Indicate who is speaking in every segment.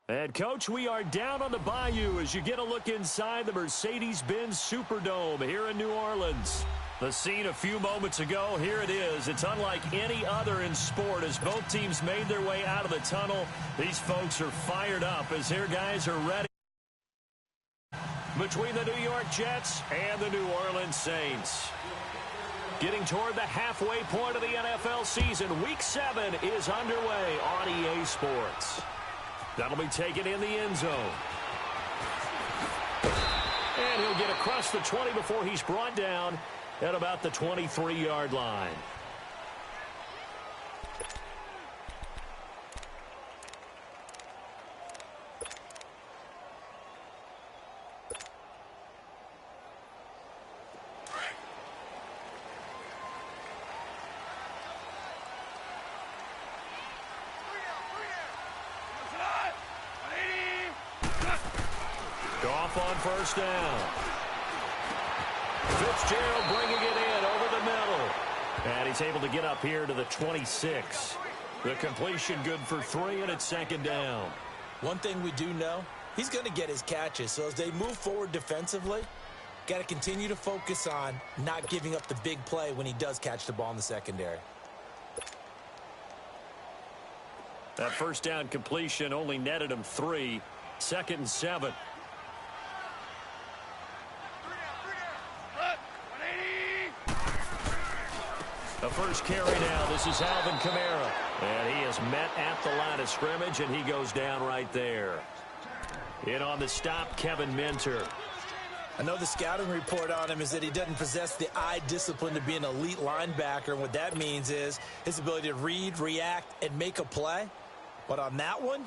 Speaker 1: And, Coach, we are down on the bayou as you get a look inside the Mercedes-Benz Superdome here in New Orleans. The scene a few moments ago, here it is. It's unlike any other in sport as both teams made their way out of the tunnel. These folks are fired up as their guys are ready. Between the New York Jets and the New Orleans Saints. Getting toward the halfway point of the NFL season, Week 7 is underway on EA Sports. That'll be taken in the end zone. And he'll get across the 20 before he's brought down at about the 23-yard line. On first down. Fitzgerald bringing it in over the middle. And he's able to get up here to the 26. The completion good for 3, and it's second down.
Speaker 2: One thing we do know, he's going to get his catches. So as they move forward defensively, got to continue to focus on not giving up the big play when he does catch the ball in the secondary.
Speaker 1: That first down completion only netted him 3. 2nd and 7. The first carry now. This is Alvin Kamara. And he is met at the line of scrimmage, and he goes down right there. In on the stop, Kevin Minter.
Speaker 2: I know the scouting report on him is that he doesn't possess the eye discipline to be an elite linebacker. And what that means is his ability to read, react, and make a play. But on that one,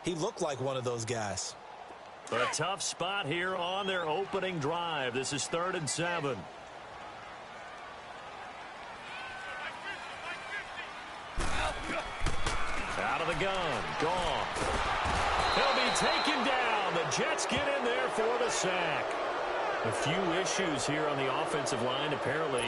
Speaker 2: he looked like one of those guys.
Speaker 1: A tough spot here on their opening drive. This is 3rd and 7. Out of the gun. Gone. He'll be taken down. The Jets get in there for the sack. A few issues here on the offensive line. Apparently,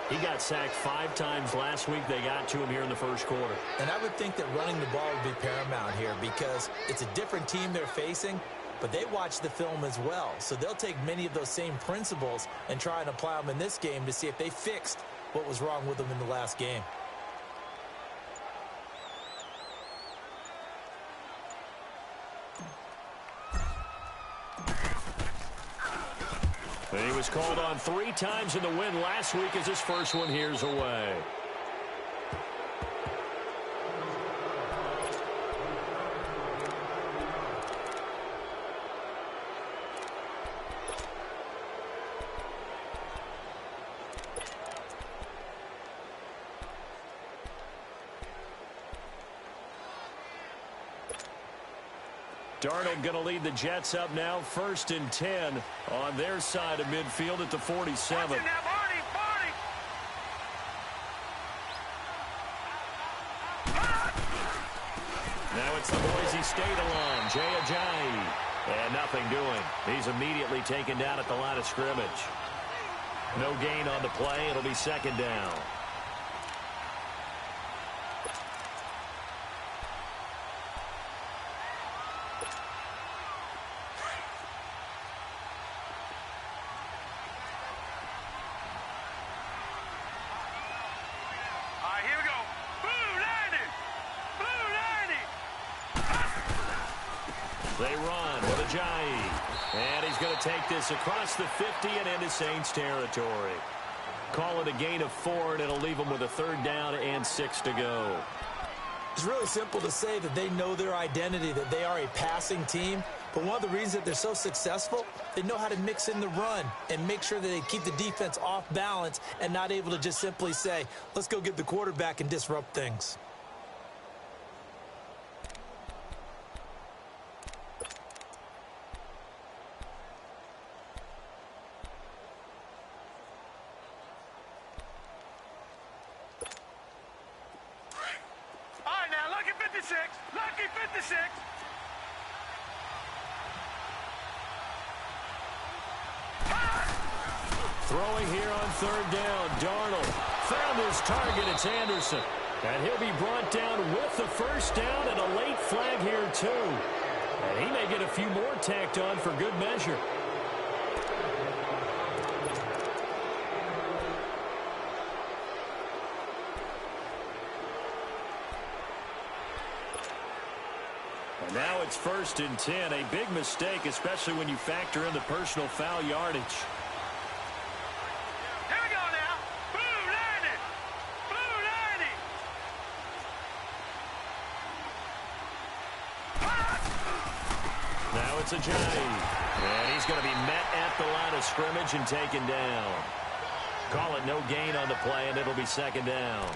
Speaker 1: he got sacked 5 times last week. They got to him here in the first quarter.
Speaker 2: And I would think that running the ball would be paramount here because it's a different team they're facing, but they watch the film as well. So they'll take many of those same principles and try and apply them in this game to see if they fixed what was wrong with them in the last game.
Speaker 1: He was called on 3 times in the win last week as his first one here's away. Darnold going to lead the Jets up now, 1st and 10 on their side of midfield at the 47. Now it's the Boise State alum, Jay Ajayi. And nothing doing. He's immediately taken down at the line of scrimmage. No gain on the play. It'll be 2nd down. They run with Ajayi. And he's going to take this across the 50 and into Saints territory. Call it a gain of 4, and it'll leave them with a 3rd down and 6 to go.
Speaker 2: It's really simple to say that they know their identity, that they are a passing team. But one of the reasons that they're so successful, they know how to mix in the run and make sure that they keep the defense off balance and not able to just simply say, let's go get the quarterback and disrupt things.
Speaker 3: Lucky 56.
Speaker 1: Throwing here on 3rd down. Darnold found his target. It's Anderson. And he'll be brought down with the 1st down and a late flag here, too. And he may get a few more tacked on for good measure. And now it's 1st and 10. A big mistake, especially when you factor in the personal foul yardage.
Speaker 3: Here we go now. Blue lining. Blue lining.
Speaker 1: Now it's a Johnny. And he's going to be met at the line of scrimmage and taken down. Call it no gain on the play, and it'll be 2nd down.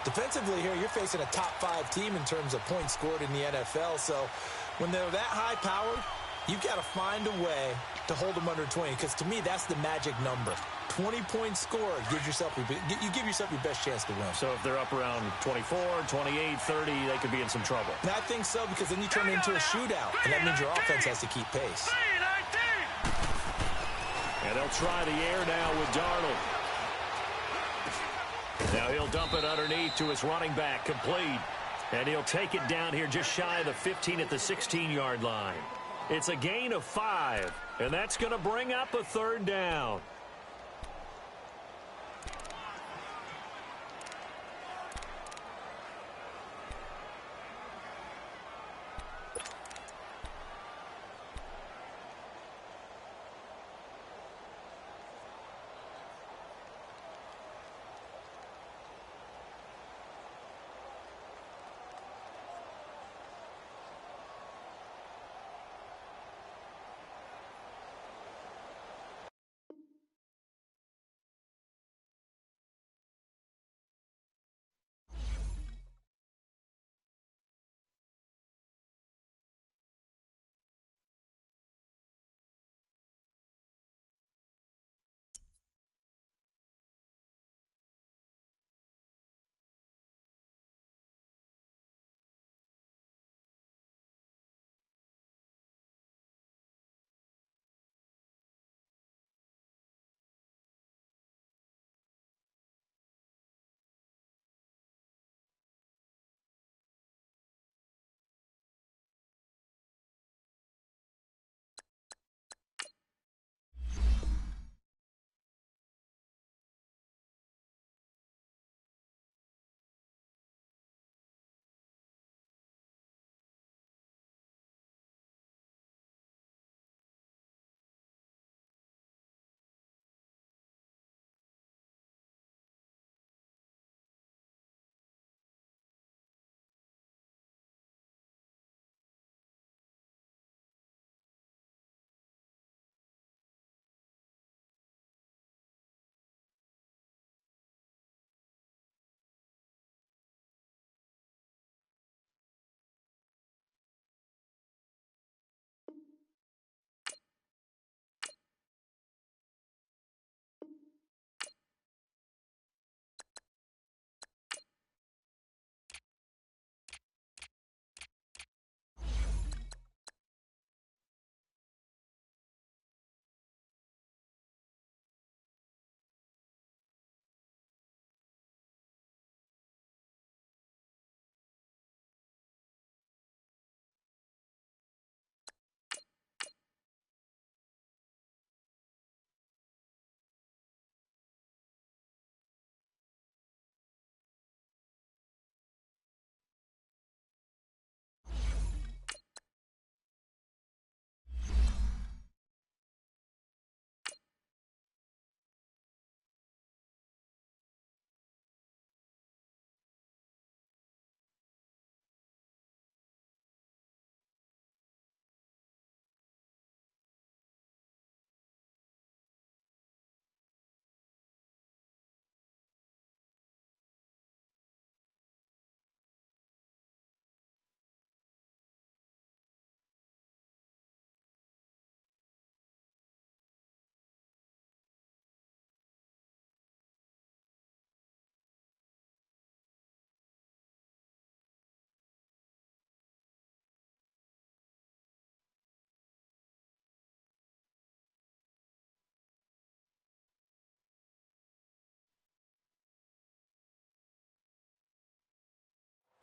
Speaker 2: Defensively here, you're facing a top-5 team in terms of points scored in the NFL. So when they're that high-powered, you've got to find a way to hold them under 20. Because to me, that's the magic number. 20 points scored gives yourself you give yourself your best chance to win.
Speaker 1: So if they're up around 24, 28, 30, they could be in some trouble.
Speaker 2: And I think so, because then you turn it into a shootout, and that means your offense has to keep pace.
Speaker 3: 3-19.
Speaker 1: And they'll try the air now with Darnold. Now he'll dump it underneath to his running back, complete. And he'll take it down here just shy of the 15 at the 16-yard line. It's a gain of 5, and that's going to bring up a 3rd down.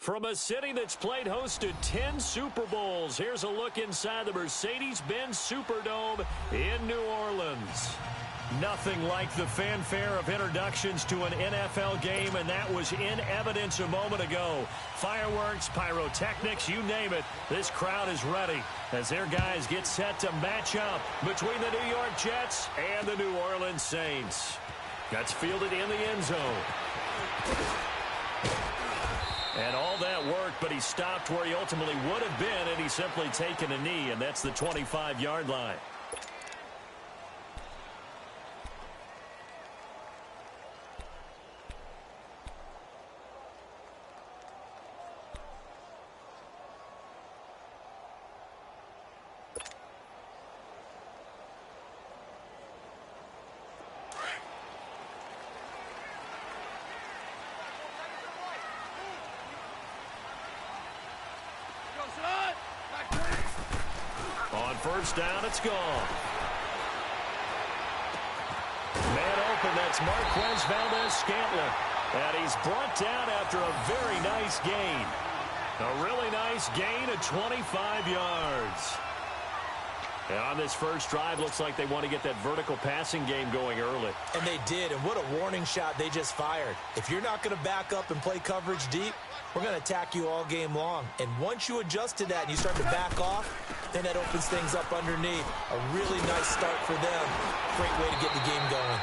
Speaker 1: From a city that's played host to 10 Super Bowls, here's a look inside the Mercedes-Benz Superdome in New Orleans. Nothing like the fanfare of introductions to an NFL game, and that was in evidence a moment ago. Fireworks, pyrotechnics, you name it. This crowd is ready as their guys get set to match up between the New York Jets and the New Orleans Saints. That's fielded in the end zone. And all that worked, but he stopped where he ultimately would have been, and he's simply taken a knee, and that's the 25-yard line. On first down, it's gone. Man open, that's Marquez Valdez-Scantling. And he's brought down after a very nice gain. A really nice gain of 25 yards. And on this first drive, looks like they want to get that vertical passing game going early.
Speaker 2: And they did, and what a warning shot they just fired. If you're not going to back up and play coverage deep, we're going to attack you all game long. And once you adjust to that and you start to back off, then that opens things up underneath. A really nice start for them. Great way to get the game going.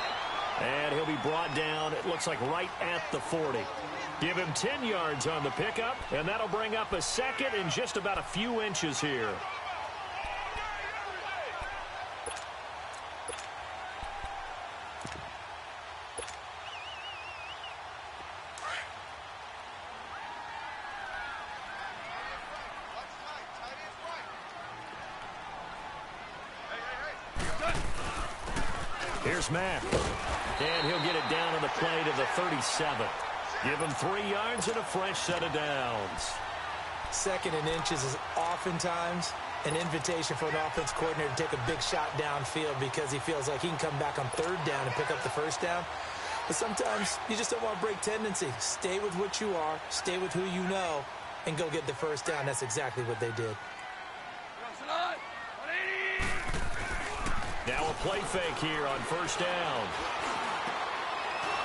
Speaker 1: And he'll be brought down, it looks like right at the 40. Give him 10 yards on the pickup, and that'll bring up a second and just about a few inches here. Here's Mack. And he'll get it down on the play to the 37. Give him 3 yards and a fresh set of downs.
Speaker 2: Second and inches is oftentimes an invitation for an offense coordinator to take a big shot downfield because he feels like he can come back on third down and pick up the first down. But sometimes you just don't want to break tendency. Stay with what you are, stay with who you know, and go get the first down. That's exactly what they did.
Speaker 1: Now a play fake here on first down.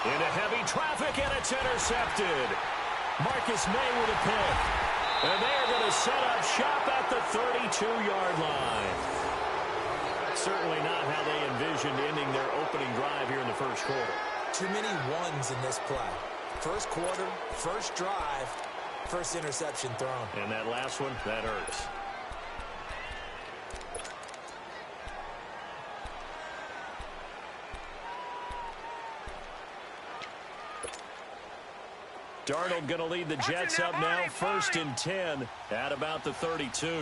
Speaker 1: Into heavy traffic, and it's intercepted. Marcus May with a pick. And they are going to set up shop at the 32-yard line. Certainly not how they envisioned ending their opening drive here in the first quarter.
Speaker 2: Too many ones in this play. First quarter, first drive, first interception thrown.
Speaker 1: And that last one, that hurts. Darnold going to lead the Jets up now, first and 10 at about the 32.
Speaker 3: All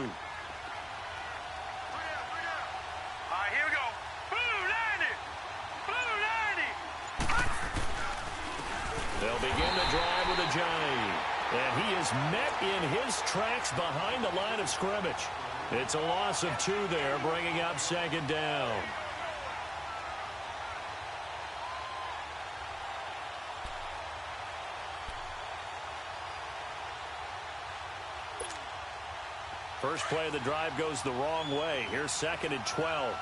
Speaker 3: right, here we go. Blue 90.
Speaker 1: They'll begin the drive with a giant. And he is met in his tracks behind the line of scrimmage. It's a loss of 2 there, bringing up second down. First play of the drive goes the wrong way. Here's second and 12.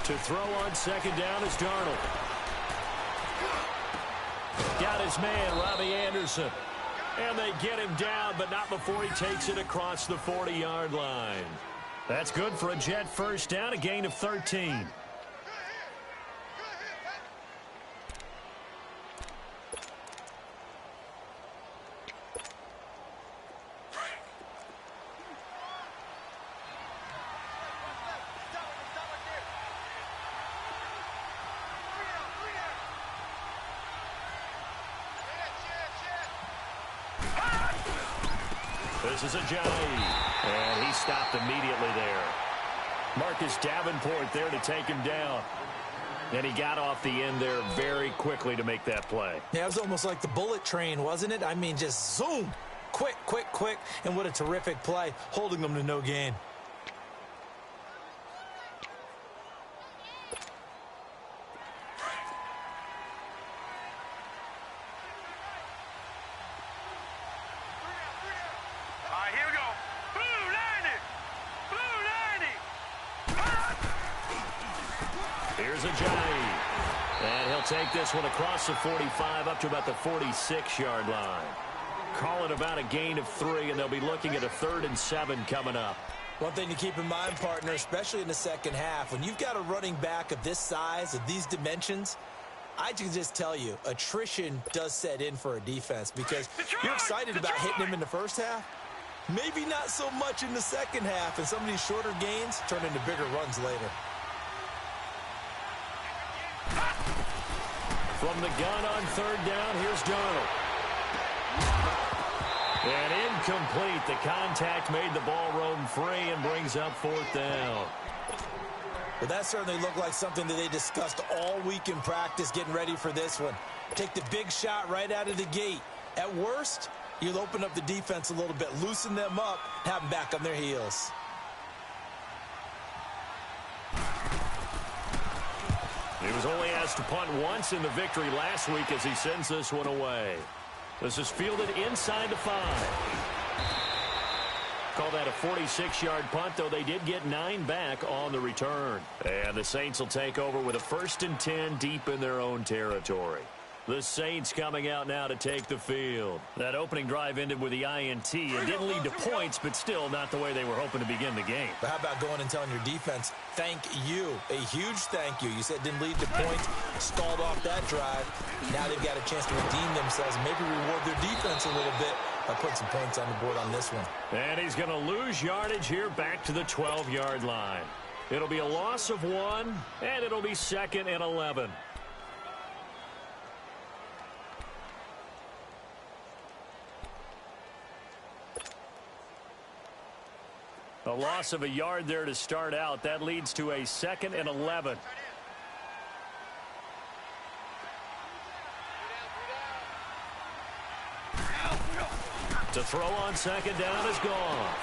Speaker 1: To throw on second down is Darnold. Got his man, Robbie Anderson. And they get him down, but not before he takes it across the 40-yard line. That's good for a Jet first down, a gain of 13. This is a giant, and he stopped immediately there. Marcus Davenport there to take him down. And he got off the end there very quickly to make that play.
Speaker 2: Yeah, it was almost like the bullet train, wasn't it? I mean, just zoom. Quick, quick, quick. And what a terrific play, holding them to no gain.
Speaker 1: Ajayi. And he'll take this one across the 45 up to about the 46-yard line. Call it about a gain of 3, and they'll be looking at a 3rd and 7 coming up.
Speaker 2: One thing to keep in mind, partner, especially in the second half, when you've got a running back of this size, of these dimensions, I can just tell you, attrition does set in for a defense because you're excited about hitting him in the first half. Maybe not so much in the second half, and some of these shorter gains turn into bigger runs later.
Speaker 1: From the gun on 3rd down, here's Darnold. And incomplete. The contact made the ball roam free and brings up 4th down.
Speaker 2: Well, that certainly looked like something that they discussed all week in practice getting ready for this one. Take the big shot right out of the gate. At worst, you'll open up the defense a little bit, loosen them up, have them back on their heels.
Speaker 1: He was only asked to punt once in the victory last week as he sends this one away. This is fielded inside the 5. Call that a 46-yard punt, though they did get 9 back on the return. And the Saints will take over with a 1st and 10 deep in their own territory. The Saints coming out now to take the field. That opening drive ended with the INT. It didn't lead to points, but still not the way they were hoping to begin the game.
Speaker 2: But how about going and telling your defense, thank you, a huge thank you. You said it didn't lead to points, stalled off that drive. Now they've got a chance to redeem themselves and maybe reward their defense a little bit by putting some points on the board on this one.
Speaker 1: And he's going to lose yardage here back to the 12-yard line. It'll be a loss of 1, and it'll be 2nd and 11. A loss of a yard there to start out. That leads to a 2nd and 11. To throw on 2nd down is Goff.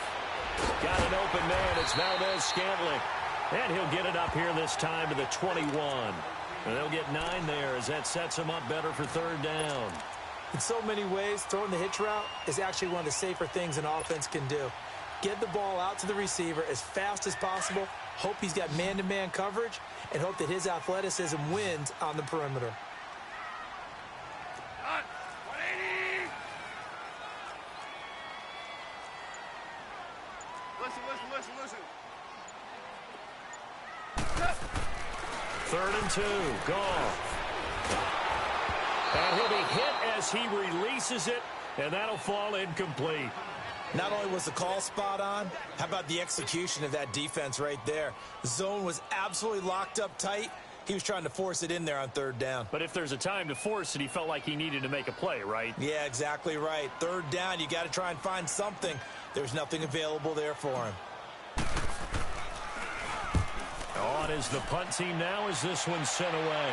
Speaker 1: Got an open man. It's Valdez-Scantling. And he'll get it up here this time to the 21. And they'll get 9 there as that sets him up better for 3rd down.
Speaker 2: In so many ways, throwing the hitch route is actually one of the safer things an offense can do. Get the ball out to the receiver as fast as possible, hope he's got man-to-man coverage, and hope that his athleticism wins on the perimeter.
Speaker 3: Listen.
Speaker 1: 3rd and 2. Goff. And he'll be hit as he releases it, and that'll fall incomplete.
Speaker 2: Not only was the call spot on, how about the execution of that defense right there? The zone was absolutely locked up tight. He was trying to force it in there on 3rd down.
Speaker 1: But if there's a time to force it, he felt like he needed to make a play, right?
Speaker 2: Yeah, exactly right. 3rd down, you got to try and find something. There's nothing available there for him.
Speaker 1: On is the punt team now as this one's sent away.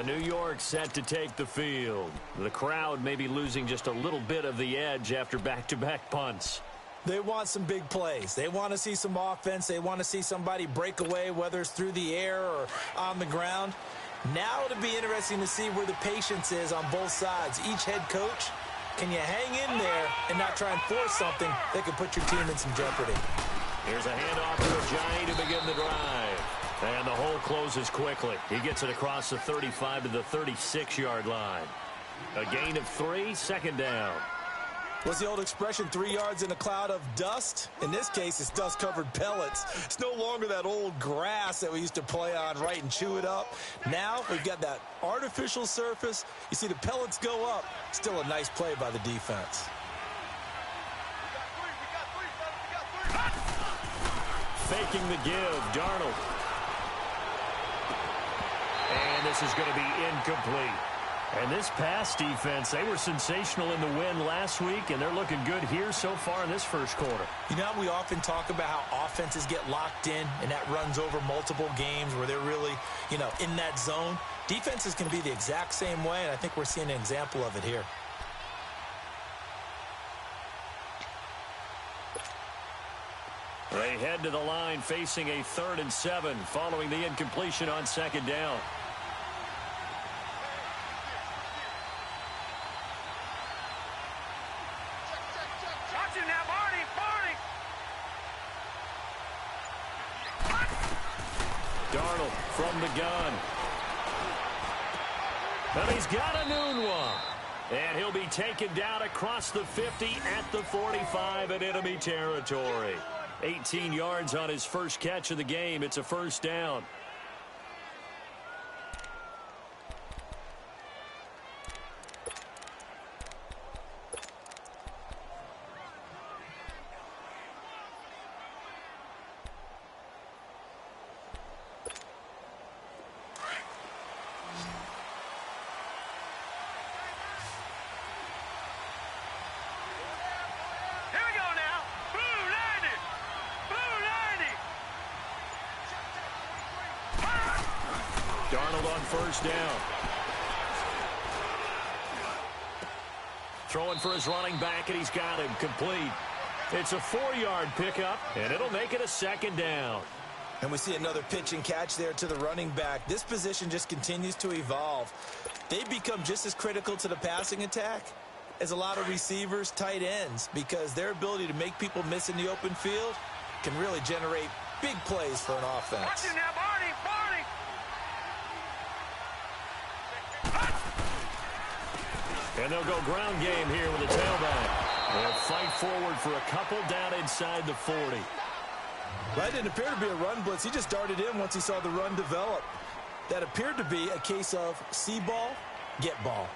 Speaker 1: New York set to take the field. The crowd may be losing just a little bit of the edge after back-to-back punts.
Speaker 2: They want some big plays. They want to see some offense. They want to see somebody break away, whether it's through the air or on the ground. Now it'll be interesting to see where the patience is on both sides. Each head coach, can you hang in there and not try and force something that could put your team in some jeopardy?
Speaker 1: Here's a handoff to Ajayi to begin the drive. And the hole closes quickly. He gets it across the 35 to the 36-yard line. A gain of 3, 2nd down.
Speaker 2: What's the old expression, 3 yards in a cloud of dust? In this case, it's dust-covered pellets. It's no longer that old grass that we used to play on, right, and chew it up. Now we've got that artificial surface. You see the pellets go up. Still a nice play by the defense.
Speaker 1: Faking the give, Darnold. And this is going to be incomplete. And this pass defense, they were sensational in the win last week, and they're looking good here so far in this first quarter.
Speaker 2: You know, we often talk about how offenses get locked in, and that runs over multiple games where they're really, in that zone. Defenses can be the exact same way, and I think we're seeing an example of it here.
Speaker 1: They head to the line facing a 3rd and 7 following the incompletion on 2nd down. Darnold from the gun. And he's got a noon one. And he'll be taken down across the 50 at the 45 in enemy territory. 18 yards on his first catch of the game. It's a first down. Darnold on first down. Throwing for his running back, and he's got him complete. It's a 4-yard pickup, and it'll make it a second down.
Speaker 2: And we see another pitch and catch there to the running back. This position just continues to evolve. They become just as critical to the passing attack as a lot of receivers, tight ends, because their ability to make people miss in the open field can really generate big plays for an offense.
Speaker 3: Watch it now, Barney, Barney.
Speaker 1: And they'll go ground game here with a tailback. They'll fight forward for a couple down inside the 40.
Speaker 2: That didn't appear to be a run blitz. He just darted in once he saw the run develop. That appeared to be a case of see ball, get ball.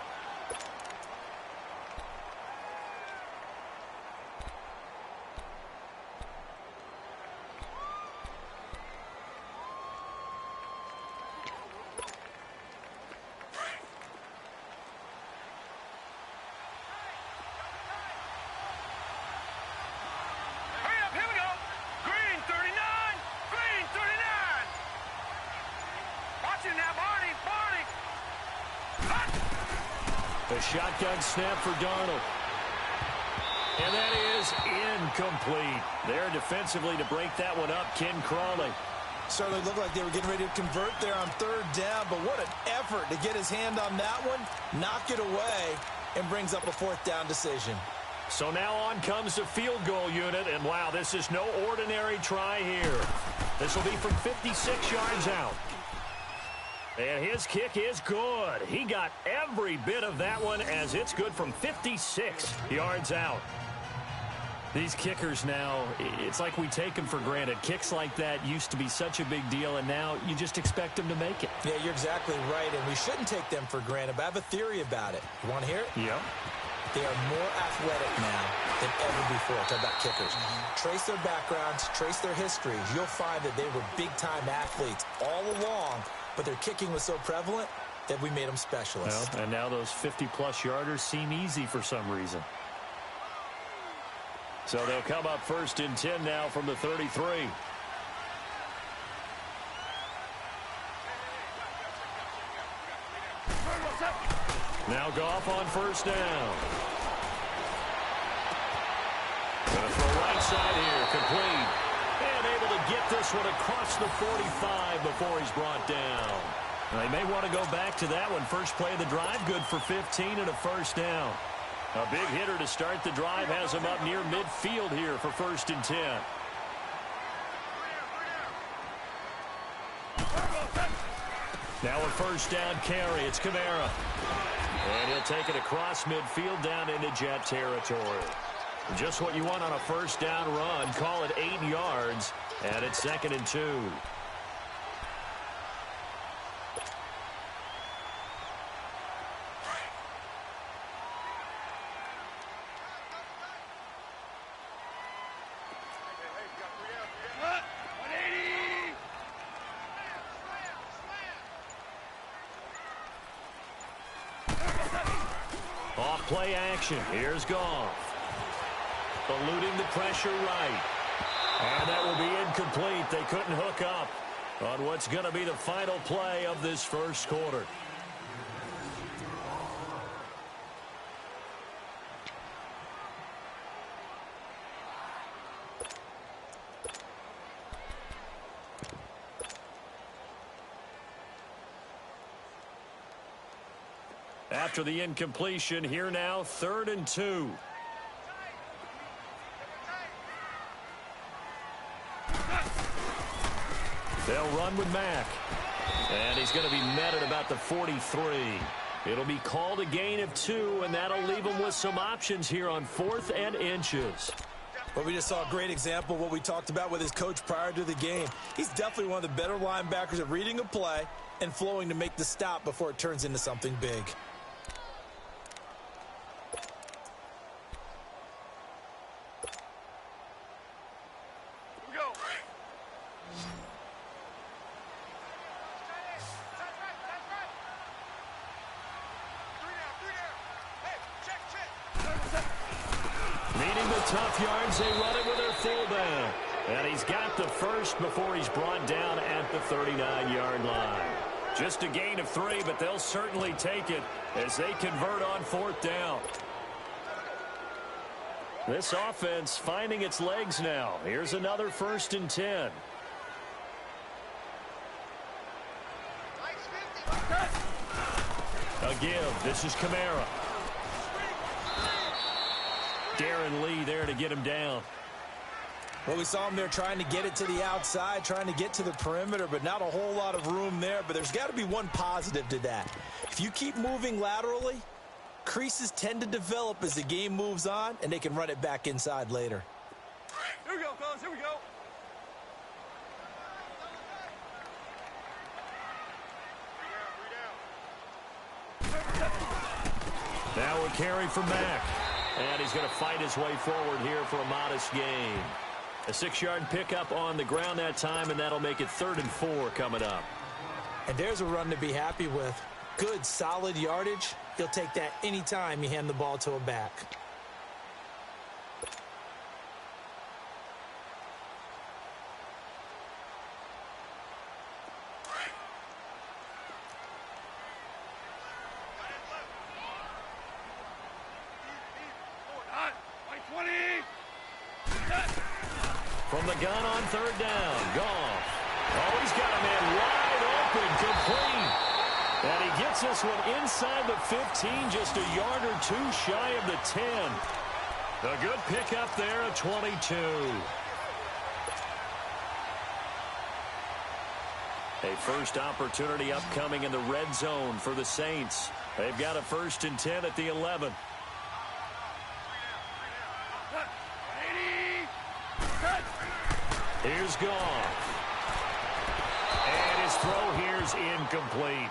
Speaker 1: A shotgun snap for Darnold. And that is incomplete. There defensively to break that one up, Ken Crawley.
Speaker 2: Certainly looked like they were getting ready to convert there on third down, but what an effort to get his hand on that one, knock it away, and brings up a fourth down decision.
Speaker 1: So now on comes the field goal unit, and wow, this is no ordinary try here. This will be from 56 yards out. And his kick is good. He got every bit of that one as it's good from 56 yards out. These kickers now, it's like we take them for granted. Kicks like that used to be such a big deal, and now you just expect them to make it.
Speaker 2: Yeah, you're exactly right, and we shouldn't take them for granted, but I have a theory about it. You want to hear it?
Speaker 1: Yeah.
Speaker 2: They are more athletic now than ever before. Talk about kickers. Trace their backgrounds, trace their histories. You'll find that they were big-time athletes all along, but their kicking was so prevalent that we made them specialists.
Speaker 1: Well, and now those 50-plus yarders seem easy for some reason. So they'll come up first and 10 now from the 33. Now Goff on first down. Gonna throw right side here, complete. And able to get this one across the 45 before he's brought down. Now, they may want to go back to that one. First play of the drive, good for 15 and a first down. A big hitter to start the drive has him up near midfield here for first and 10. Now a first down carry. It's Kamara. And he'll take it across midfield down into Jet territory. Just what you want on a first down run. Call it 8 yards. And it's 2nd and 2. Play action. Here's Goff. Eluding the pressure right. And that will be incomplete. They couldn't hook up on what's going to be the final play of this first quarter. After the incompletion, here now, 3rd and 2. They'll run with Mack. And he's going to be met at about the 43. It'll be called a gain of 2, and that'll leave him with some options here on 4th and inches.
Speaker 2: Well, we just saw a great example of what we talked about with his coach prior to the game. He's definitely one of the better linebackers at reading a play and flowing to make the stop before it turns into something big.
Speaker 1: Tough yards, they run it with their fullback. And he's got the first before he's brought down at the 39-yard line. Just a gain of 3, but they'll certainly take it as they convert on 4th down. This offense finding its legs now. Here's another 1st and 10. A give. This is Kamara. Darren Lee there to get him down.
Speaker 2: Well, we saw him there trying to get it to the outside, trying to get to the perimeter, but not a whole lot of room there. But there's got to be one positive to that. If you keep moving laterally, creases tend to develop as the game moves on, and they can run it back inside later.
Speaker 3: Here we go, fellas. Here we go.
Speaker 1: Now a carry from Mack. And he's going to fight his way forward here for a modest gain. A 6-yard pickup on the ground that time, and that'll make it 3rd and 4 coming up.
Speaker 2: And there's a run to be happy with. Good, solid yardage. He'll take that anytime you hand the ball to a back.
Speaker 1: From the gun on 3rd down, Goff. Oh, he's got a man wide open, complete. And he gets this one inside the 15, just a yard or 2 shy of the 10. A good pickup there at 22. A first opportunity upcoming in the red zone for the Saints. They've got a 1st and 10 at the 11. Here's Goff. And his throw here's incomplete.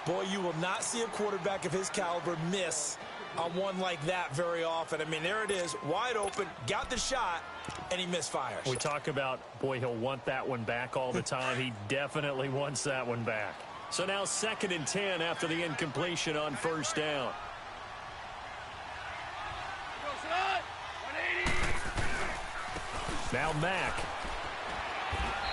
Speaker 2: Boy, you will not see a quarterback of his caliber miss on one like that very often. I mean, there it is, wide open, got the shot, and he misfires.
Speaker 1: We talk about, boy, he'll want that one back all the time. He definitely wants that one back. So now 2nd and 10 after the incompletion on 1st down. Now Mack.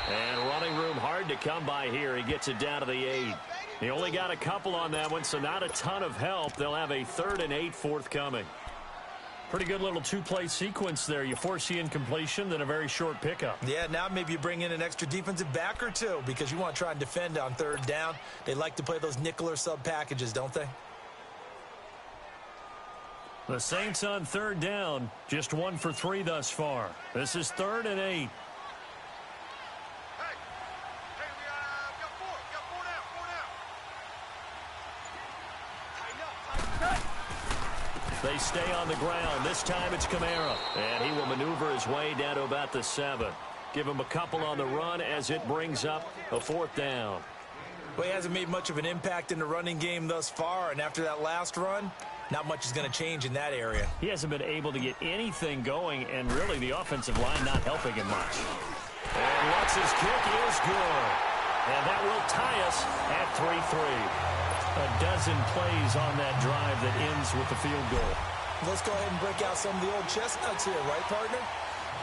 Speaker 1: And running room hard to come by here. He gets it down to the 8. He only got a couple on that one, so not a ton of help. They'll have a 3rd and 8 forthcoming. Pretty good little 2-play sequence there. You force the incompletion, then a very short pickup.
Speaker 2: Yeah, now maybe you bring in an extra defensive back or 2 because you want to try and defend on 3rd down. They like to play those nickel or sub packages, don't they?
Speaker 1: The Saints on 3rd down, just 1 for 3 thus far. This is 3rd and 8. They stay on the ground. This time it's Kamara. And he will maneuver his way down to about the 7. Give him a couple on the run as it brings up a 4th down.
Speaker 2: Well, he hasn't made much of an impact in the running game thus far, and after that last run, not much is going to change in that area.
Speaker 1: He hasn't been able to get anything going, and really the offensive line not helping him much. And Lutz's kick is good. And that will tie us at 3-3. A dozen plays on that drive that ends with the field goal.
Speaker 2: Let's go ahead and break out some of the old chestnuts here, right, partner?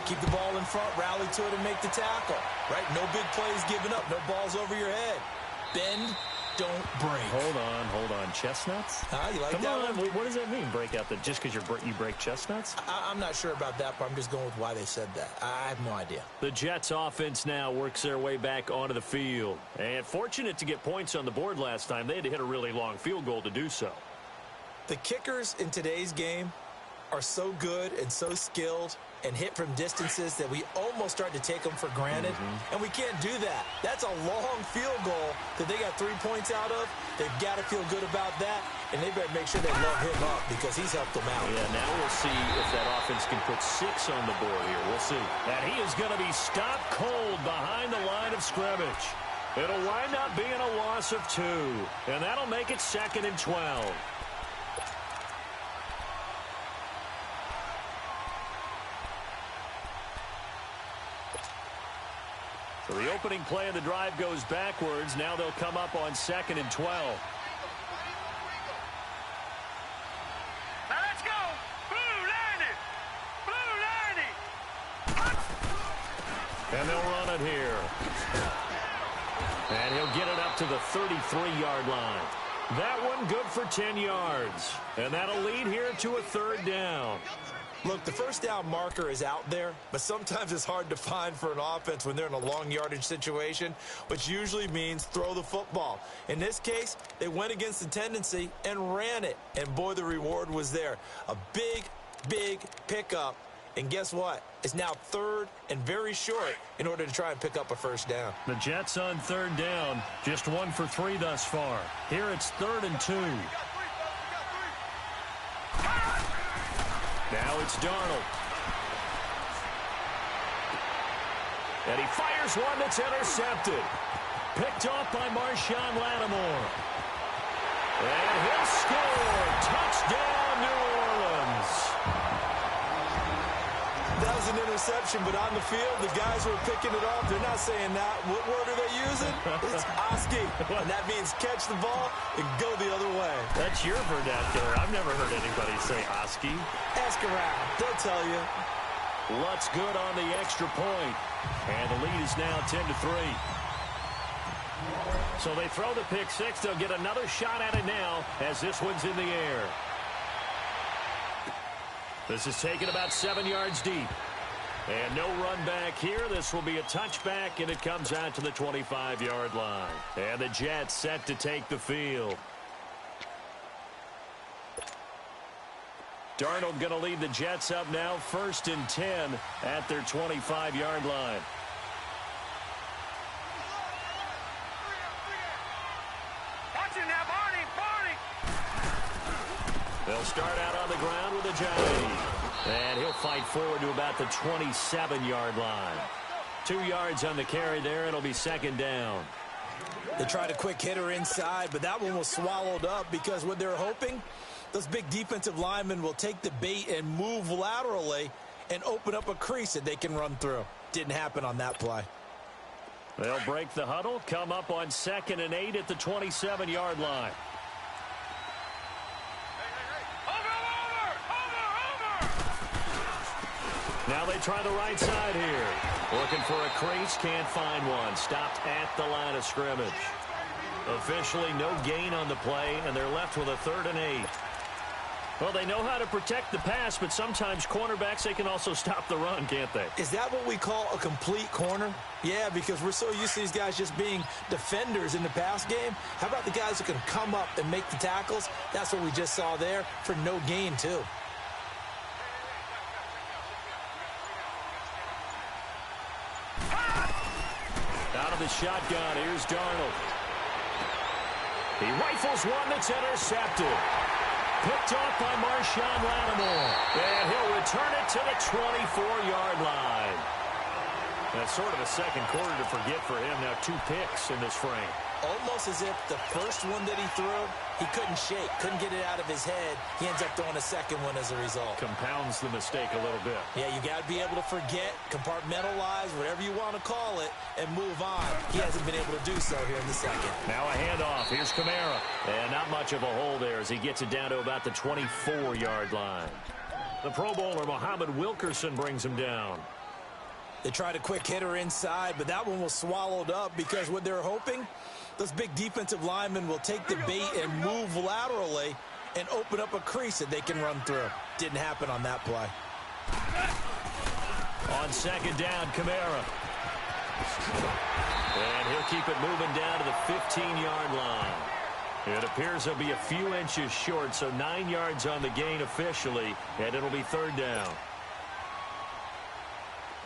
Speaker 2: Keep the ball in front, rally to it, and make the tackle, right? No big plays given up, no balls over your head. Bend, don't break.
Speaker 1: Hold on. Chestnuts?
Speaker 2: You like
Speaker 1: Come
Speaker 2: that
Speaker 1: on.
Speaker 2: one?
Speaker 1: What does that mean, break out? Just because you break chestnuts?
Speaker 2: I'm not sure about that, but I'm just going with why they said that. I have no idea.
Speaker 1: The Jets offense now works their way back onto the field. And fortunate to get points on the board last time. They had to hit a really long field goal to do so.
Speaker 2: The kickers in today's game are so good and so skilled and hit from distances that we almost start to take them for granted, and we can't do that. That's a long field goal that they got 3 points out of. They've got to feel good about that, and they better make sure they love him up because he's helped them out.
Speaker 1: Yeah, now we'll see if that offense can put 6 on the board here. We'll see. And he is going to be stopped cold behind the line of scrimmage. It'll wind up being a loss of 2, and that'll make it 2nd and 12. So the opening play of the drive goes backwards. Now they'll come up on 2nd and 12.
Speaker 3: Now let's go. Blue landed. Blue landed.
Speaker 1: And they'll run it here. And he'll get it up to the 33-yard line. That one good for 10 yards. And that'll lead here to a 3rd down.
Speaker 2: Look, the first down marker is out there, but sometimes it's hard to find for an offense when they're in a long yardage situation, which usually means throw the football. In this case, they went against the tendency and ran it, and boy, the reward was there. A big, big pickup, and guess what? It's now 3rd and very short in order to try and pick up a first down.
Speaker 1: The Jets on 3rd down, just 1 for 3 thus far. Here it's 3rd and 2. Now it's Darnold. And he fires one that's intercepted. Picked off by Marshawn Lattimore. And he'll score. Touchdown, New Orleans.
Speaker 2: That was an interception, but on the field, the guys who are picking it off, they're not saying that. What word are they using? It's Oski. And that means catch the ball and go the other way.
Speaker 1: That's your vernacular. I've never heard anybody say Oski.
Speaker 2: Ask around. They'll tell you.
Speaker 1: Lutz good on the extra point. And the lead is now 10-3. So they throw the pick 6. They'll get another shot at it now as this one's in the air. This is taken about 7 yards deep. And no run back here. This will be a touchback, and it comes out to the 25-yard line. And the Jets set to take the field. Darnold going to lead the Jets up now, 1st and 10 at their 25-yard line.
Speaker 3: Watch him now, Barney.
Speaker 1: They'll start out on the ground with a Johnny. And he'll fight forward to about the 27-yard line. 2 yards on the carry there. It'll be 2nd down.
Speaker 2: They tried a quick hitter inside, but that one was swallowed up because what they're hoping, those big defensive linemen will take the bait and move laterally and open up a crease that they can run through. Didn't happen on that play.
Speaker 1: They'll break the huddle, come up on 2nd and 8 at the 27-yard line. Now they try the right side here. Looking for a crease, can't find one. Stopped at the line of scrimmage. Officially no gain on the play, and they're left with a 3rd and 8. Well, they know how to protect the pass, but sometimes cornerbacks, they can also stop the run, can't they?
Speaker 2: Is that what we call a complete corner? Yeah, because we're so used to these guys just being defenders in the pass game. How about the guys who can come up and make the tackles? That's what we just saw there for no gain, too.
Speaker 1: Out of the shotgun, here's Darnold. He rifles one that's intercepted. Picked off by Marshawn Lattimore. And he'll return it to the 24-yard line. That's sort of a second quarter to forget for him. Now 2 picks in this frame.
Speaker 2: Almost as if the first one that he threw, he couldn't shake, couldn't get it out of his head. He ends up throwing a second one as a result.
Speaker 1: Compounds the mistake a little bit.
Speaker 2: Yeah, you got to be able to forget, compartmentalize, whatever you want to call it, and move on. He hasn't been able to do so here in the second.
Speaker 1: Now a handoff. Here's Kamara. And not much of a hole there as he gets it down to about the 24-yard line. The Pro Bowler, Muhammad Wilkerson, brings him down.
Speaker 2: They tried a quick hitter inside, but that one was swallowed up because what they're hoping, those big defensive linemen will take the bait and move laterally and open up a crease that they can run through. Didn't happen on that play.
Speaker 1: On 2nd down, Kamara. And he'll keep it moving down to the 15-yard line. It appears they'll be a few inches short, so 9 yards on the gain officially, and it'll be third down.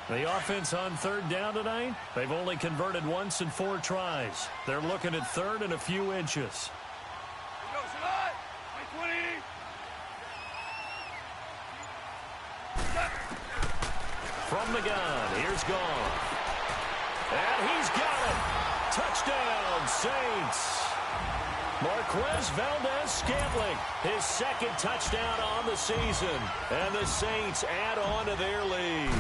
Speaker 1: The offense on third down tonight, they've only converted once in 4 tries. They're looking at third and a few inches. From the gun, here's Goff. And he's got it. Touchdown, Saints. Marquez Valdez-Scantling, his second touchdown on the season. And the Saints add on to their lead.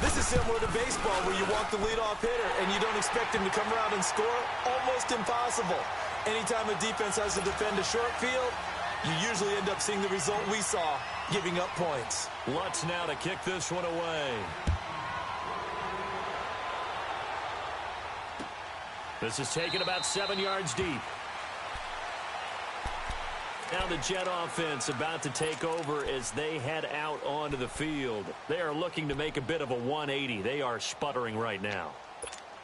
Speaker 2: This is similar to baseball where you walk the leadoff hitter and you don't expect him to come around and score. Almost impossible. Anytime a defense has to defend a short field, you usually end up seeing the result we saw, giving up points.
Speaker 1: Lutz now to kick this one away. This is taken about 7 yards deep. Now the Jet offense about to take over as they head out onto the field. They are looking to make a bit of a 180. They are sputtering right now.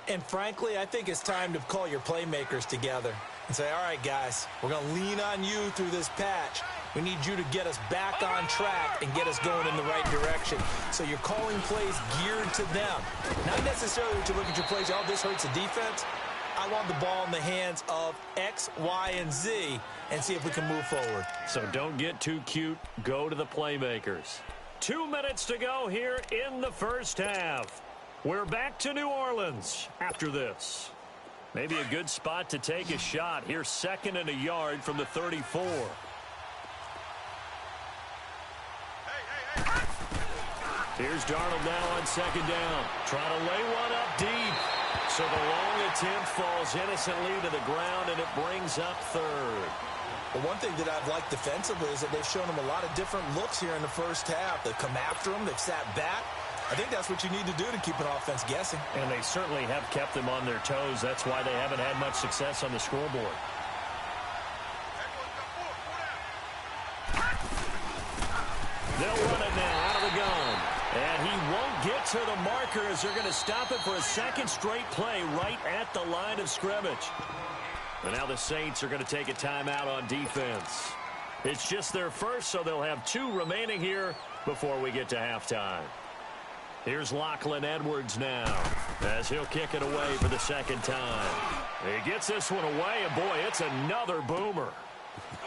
Speaker 2: And frankly, I think it's time to call your playmakers together and say, all right, guys, we're going to lean on you through this patch. We need you to get us back on track and get us going in the right direction. So you're calling plays geared to them. Not necessarily to look at your plays, oh, this hurts the defense. I want the ball in the hands of X, Y, and Z and see if we can move forward.
Speaker 1: So don't get too cute. Go to the playmakers. 2 minutes to go here in the first half. We're back to New Orleans after this. Maybe a good spot to take a shot. Here's 2nd and a yard from the 34. Here's Darnold now on 2nd down. Trying to lay one up deep. So the long attempt falls innocently to the ground, and it brings up 3rd.
Speaker 2: Well, one thing that I've liked defensively is that they've shown them a lot of different looks here in the first half. They've come after them. They've sat back. I think that's what you need to do to keep an offense guessing.
Speaker 1: And they certainly have kept them on their toes. That's why they haven't had much success on the scoreboard. They'll run it now out of the gun. And he won't get to the marker as they're going to stop it for a second straight play right at the line of scrimmage. And now the Saints are going to take a timeout on defense. It's just their first, so they'll have 2 remaining here before we get to halftime. Here's Lachlan Edwards now as he'll kick it away for the 2nd time. He gets this one away, and boy, it's another boomer.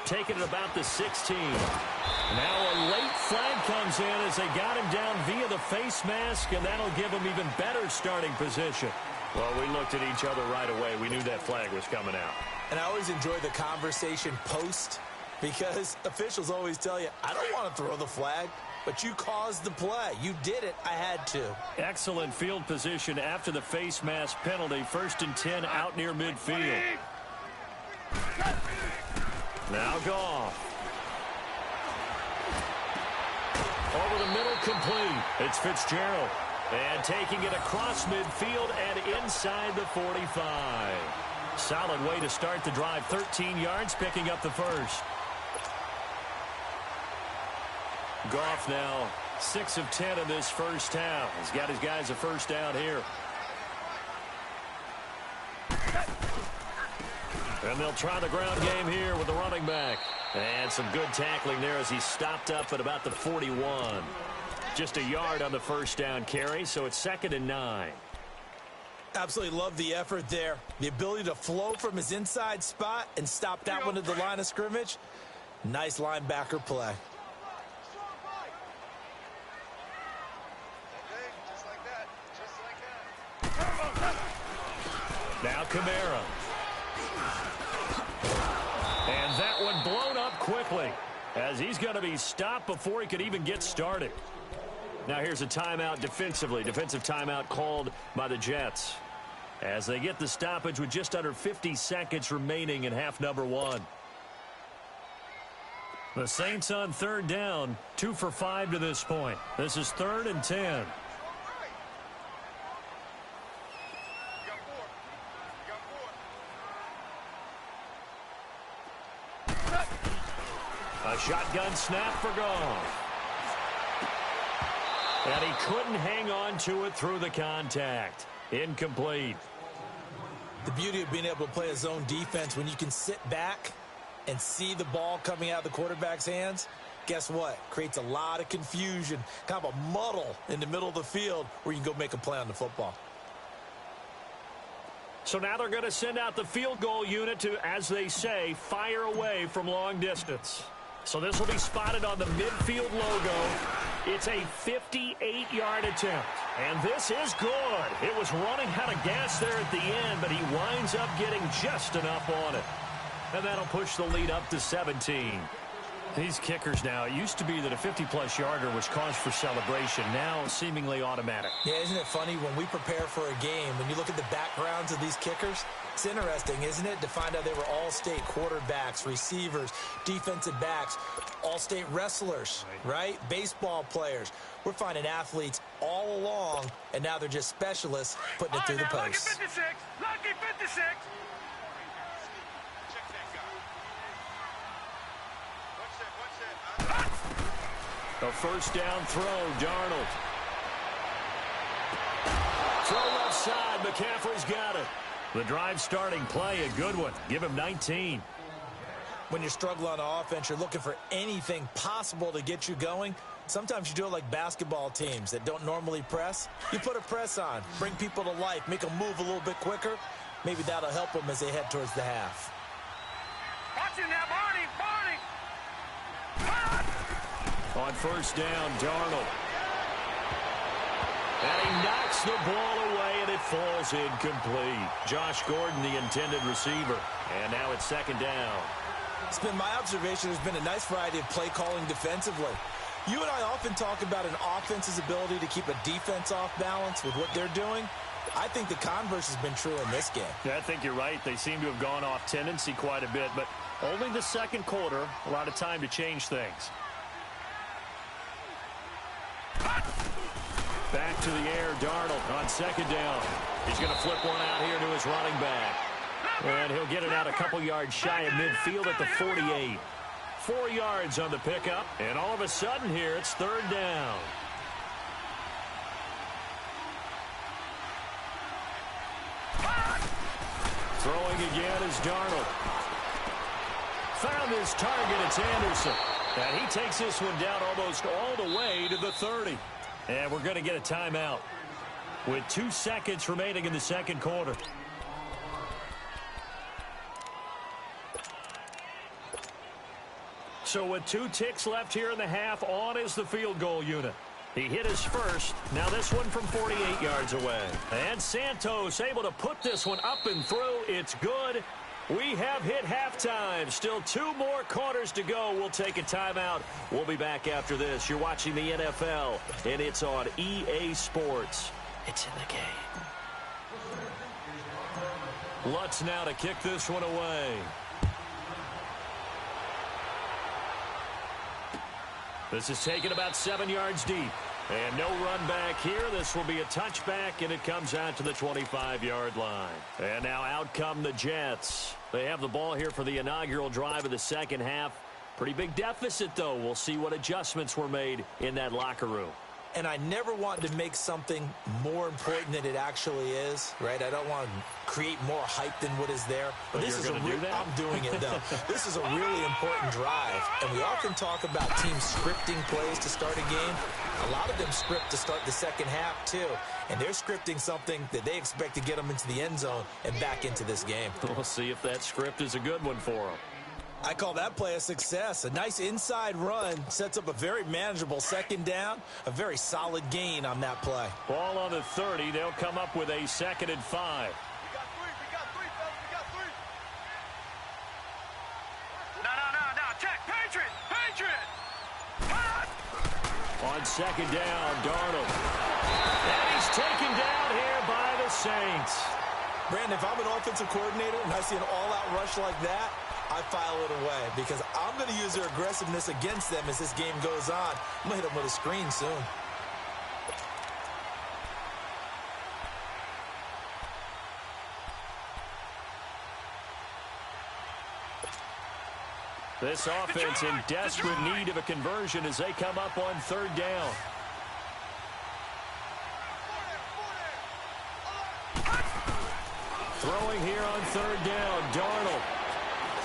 Speaker 1: Taking it about the 16. Now a late flag comes in as they got him down via the face mask, and that'll give him even better starting position. Well, we looked at each other right away. We knew that flag was coming out.
Speaker 2: And I always enjoy the conversation post because officials always tell you, I don't want to throw the flag, but you caused the play. You did it. I had to.
Speaker 1: Excellent field position after the face mask penalty. 1st and 10 out near midfield. Now Goff. Over the middle, complete. It's Fitzgerald. And taking it across midfield and inside the 45. Solid way to start the drive. 13 yards, picking up the first. Goff now 6 of 10 in this first half. He's got his guys a first down here. And they'll try the ground game here with the running back. And some good tackling there as he stopped up at about the 41. Just a yard on the first down carry, so it's 2nd and 9.
Speaker 2: Absolutely love the effort there. The ability to flow from his inside spot and stop that one at the line of scrimmage. Nice linebacker play.
Speaker 1: Now Kamara. And that one blown up quickly as he's going to be stopped before he could even get started. Now here's a timeout defensively. Defensive timeout called by the Jets as they get the stoppage with just under 50 seconds remaining in half number 1. The Saints on 3rd down, 2 for 5 to this point. This is 3rd and 10. A shotgun snap for Goff. And he couldn't hang on to it through the contact. Incomplete.
Speaker 2: The beauty of being able to play a zone defense when you can sit back and see the ball coming out of the quarterback's hands, guess what? Creates a lot of confusion, kind of a muddle in the middle of the field where you can go make a play on the football.
Speaker 1: So now they're going to send out the field goal unit to, as they say, fire away from long distance. So this will be spotted on the midfield logo. It's a 58-yard attempt. And this is good. It was running out of gas there at the end, but he winds up getting just enough on it. And that'll push the lead up to 17. These kickers now, it used to be that a 50-plus yarder was cause for celebration. Now seemingly automatic.
Speaker 2: Yeah, isn't it funny when we prepare for a game, when you look at the backgrounds of these kickers, it's interesting, isn't it, to find out they were all-state quarterbacks, receivers, defensive backs, all-state wrestlers, right? Baseball players. We're finding athletes all along, and now they're just specialists putting it through the posts.
Speaker 3: Lucky 56. Lucky 56.
Speaker 1: A first down throw, Darnold. Throw left side, McCaffrey's got it. The drive starting play, a good one. Give him 19.
Speaker 2: When you're struggling on offense, you're looking for anything possible to get you going. Sometimes you do it like basketball teams that don't normally press. You put a press on, bring people to life, make them move a little bit quicker. Maybe that'll help them as they head towards the half.
Speaker 3: Watch it now, Barney.
Speaker 1: On first down, Darnold. And he knocks the ball away, and it falls incomplete. Josh Gordon, the intended receiver. And now it's second down.
Speaker 2: It's been my observation there's been a nice variety of play calling defensively. You and I often talk about an offense's ability to keep a defense off balance with what they're doing. I think the converse has been true in this game.
Speaker 1: Yeah, I think you're right. They seem to have gone off tendency quite a bit, but only the second quarter, a lot of time to change things. Back to the air, Darnold on second down. He's going to flip one out here to his running back. And he'll get it out a couple yards shy of midfield at the 48. 4 yards on the pickup, and all of a sudden here, it's third down. Throwing again is Darnold. Found his target, it's Anderson. And he takes this one down almost all the way to the 30. And we're going to get a timeout with 2 seconds remaining in the second quarter. So with 2 ticks left here in the half, on is the field goal unit. He hit his first. Now this one from 48 yards away. And Santos able to put this one up and through. It's good. We have hit halftime. Still 2 more quarters to go. We'll take a timeout. We'll be back after this. You're watching the NFL, and it's on EA Sports. It's in the game. Lutz now to kick this one away. This is taken about 7 yards deep. And no run back here. This will be a touchback, and it comes out to the 25-yard line. And now out come the Jets. They have the ball here for the inaugural drive of the second half. Pretty big deficit, though. We'll see what adjustments were made in that locker room.
Speaker 2: And I never want to make something more important than it actually is, right? I don't want to create more hype than what is there. But this is I'm doing it, though. This is a really important drive. And we often talk about teams scripting plays to start a game. A lot of them script to start the second half, too. And they're scripting something that they expect to get them into the end zone and back into this game.
Speaker 1: We'll see if that script is a good one for them.
Speaker 2: I call that play a success. A nice inside run sets up a very manageable second down. A very solid gain on that play.
Speaker 1: Ball on the 30. They'll come up with a 2nd and 5.
Speaker 3: We got three, fellas. We got 3. No. Check. Patriot.
Speaker 1: On second down, Darnold. And he's taken down here by the Saints.
Speaker 2: Brandon, if I'm an offensive coordinator and I see an all-out rush like that, I file it away because I'm going to use their aggressiveness against them as this game goes on. I'm going to hit them with a screen soon.
Speaker 1: This offense in desperate need of a conversion as they come up on third down. Throwing here on third down, Darnold.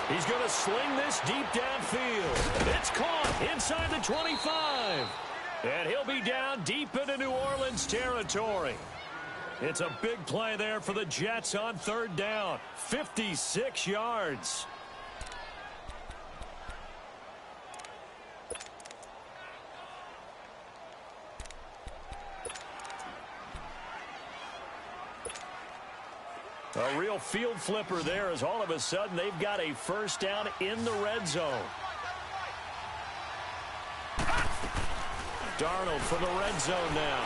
Speaker 1: He's going to sling this deep downfield. It's caught inside the 25. And he'll be down deep into New Orleans territory. It's a big play there for the Jets on third down. 56 yards. A real field flipper there as all of a sudden they've got a first down in the red zone. Darnold from the red zone now.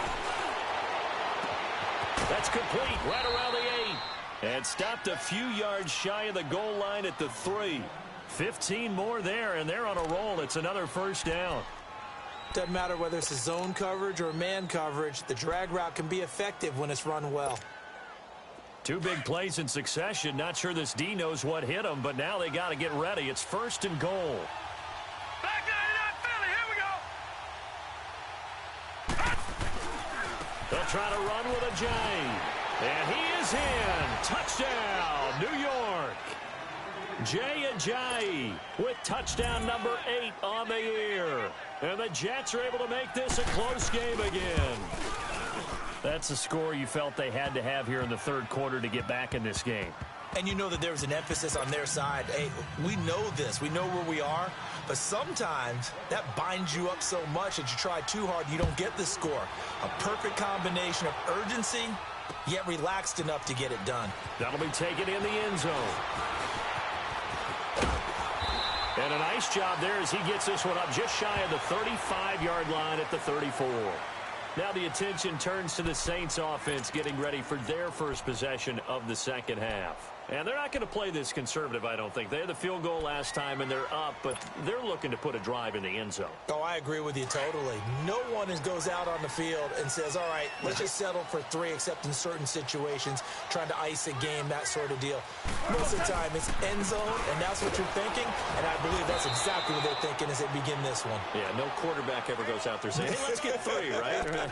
Speaker 1: That's complete right around the 8. And stopped a few yards shy of the goal line at the 3. 15 more there, and they're on a roll. It's another first down.
Speaker 2: Doesn't matter whether it's a zone coverage or man coverage, the drag route can be effective when it's run well.
Speaker 1: Two big plays in succession. Not sure this D knows what hit him, but now they got to get ready. It's first and goal.
Speaker 3: Back 99 Philly. Here we go.
Speaker 1: They'll try to run with a J. And he is in. Touchdown, New York. Jay Ajayi with touchdown number 8 on the year. And the Jets are able to make this a close game again. That's a score you felt they had to have here in the third quarter to get back in this game.
Speaker 2: And you know that there was an emphasis on their side. Hey, we know this. We know where we are. But sometimes that binds you up so much that you try too hard, you don't get the score. A perfect combination of urgency, yet relaxed enough to get it done.
Speaker 1: That'll be taken in the end zone. And a nice job there as he gets this one up just shy of the 35-yard line at the 34. Now the attention turns to the Saints offense getting ready for their first possession of the second half. And they're not going to play this conservative, I don't think. They had the field goal last time, and they're up, but they're looking to put a drive in the end zone.
Speaker 2: Oh, I agree with you totally. No one goes out on the field and says, all right, let's just settle for 3, except in certain situations, trying to ice a game, that sort of deal. Most of the time, it's end zone, and that's what you're thinking, and I believe that's exactly what they're thinking as they begin this one.
Speaker 1: Yeah, no quarterback ever goes out there saying, hey, let's get 3, right?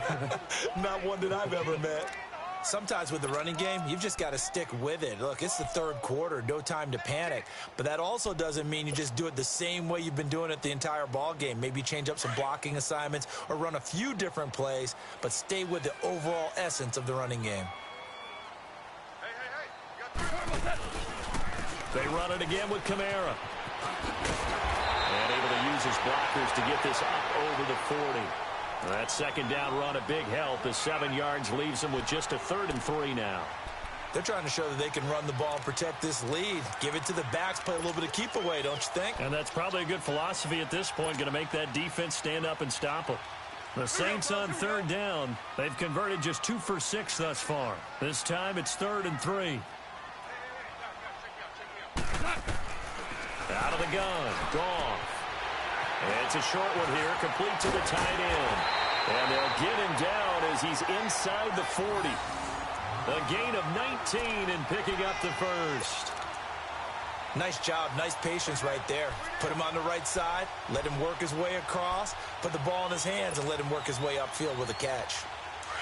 Speaker 2: Not one that I've ever met. Sometimes with the running game, you've just got to stick with it. Look, it's the third quarter, no time to panic. But that also doesn't mean you just do it the same way you've been doing it the entire ball game. Maybe change up some blocking assignments or run a few different plays, but stay with the overall essence of the running game.
Speaker 1: They run it again with Kamara. And able to use his blockers to get this up over the 40. That second down run a big help as 7 yards leaves them with just a 3rd and 3 now.
Speaker 2: They're trying to show that they can run the ball and protect this lead. Give it to the backs, play a little bit of keep away, don't you think?
Speaker 1: And that's probably a good philosophy at this point, going to make that defense stand up and stop them. The Saints on third down. They've converted just 2 for 6 thus far. This time it's 3rd and 3. Out of the gun. Goff. And it's a short one here, complete to the tight end. And they'll get him down as he's inside the 40. A gain of 19 and picking up the first.
Speaker 2: Nice job, nice patience right there. Put him on the right side, let him work his way across, put the ball in his hands and let him work his way upfield with a catch.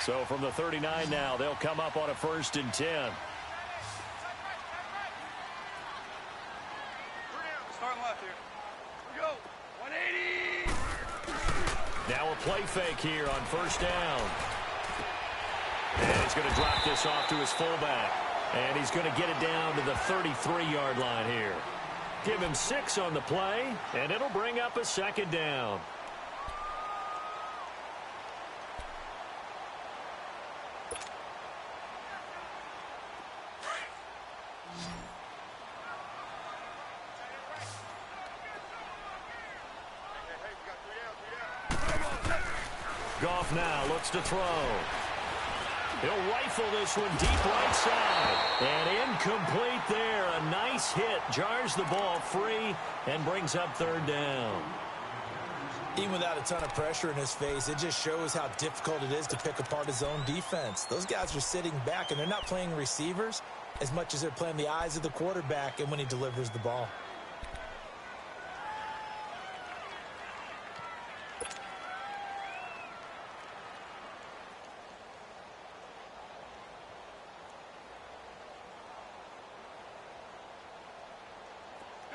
Speaker 1: So from the 39 now, they'll come up on a 1st and 10.
Speaker 3: Starting left here. Here we go. 180.
Speaker 1: Now a play fake here on 1st down. And he's going to drop this off to his fullback. And he's going to get it down to the 33-yard line here. Give him 6 on the play, and it'll bring up a 2nd down. Goff now looks to throw. He'll rifle this one deep right side. And incomplete there. A nice hit. Jars the ball free and brings up 3rd down.
Speaker 2: Even without a ton of pressure in his face, it just shows how difficult it is to pick apart his own defense. Those guys are sitting back, and they're not playing receivers as much as they're playing the eyes of the quarterback and when he delivers the ball.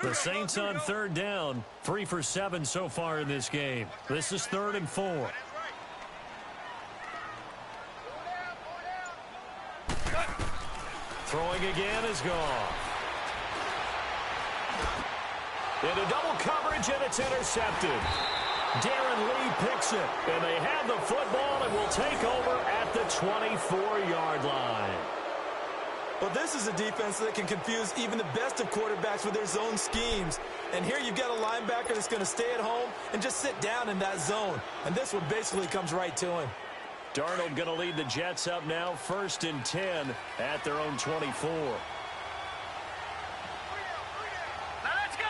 Speaker 1: The Saints on third down, 3 for 7 so far in this game. This is 3rd and 4. Throwing again is gone. Into double coverage, and it's intercepted. Darren Lee picks it, and they have the football and will take over at the 24-yard line.
Speaker 2: Well, this is a defense that can confuse even the best of quarterbacks with their zone schemes. And here you've got a linebacker that's going to stay at home and just sit down in that zone. And this one basically comes right to him.
Speaker 1: Darnold going to lead the Jets up now, 1st and 10 at their own 24.
Speaker 3: Now let's go.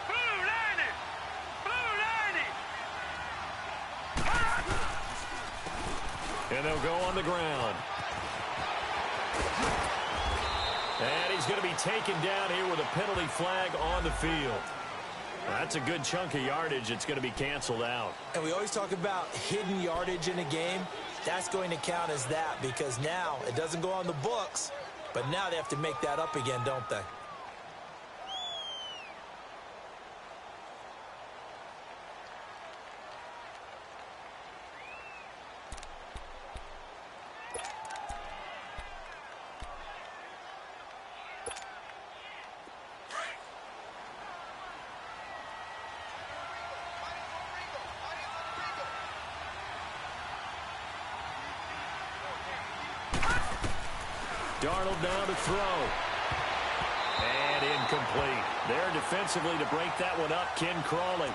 Speaker 3: Blue 90. Blue 90.
Speaker 1: And they'll go on the ground. And he's going to be taken down here with a penalty flag on the field. That's a good chunk of yardage. It's going to be canceled out.
Speaker 2: And we always talk about hidden yardage in a game. That's going to count as that because now it doesn't go on the books, but now they have to make that up again, don't they?
Speaker 1: Darnold now to throw. And incomplete. There defensively to break that one up, Ken Crawley.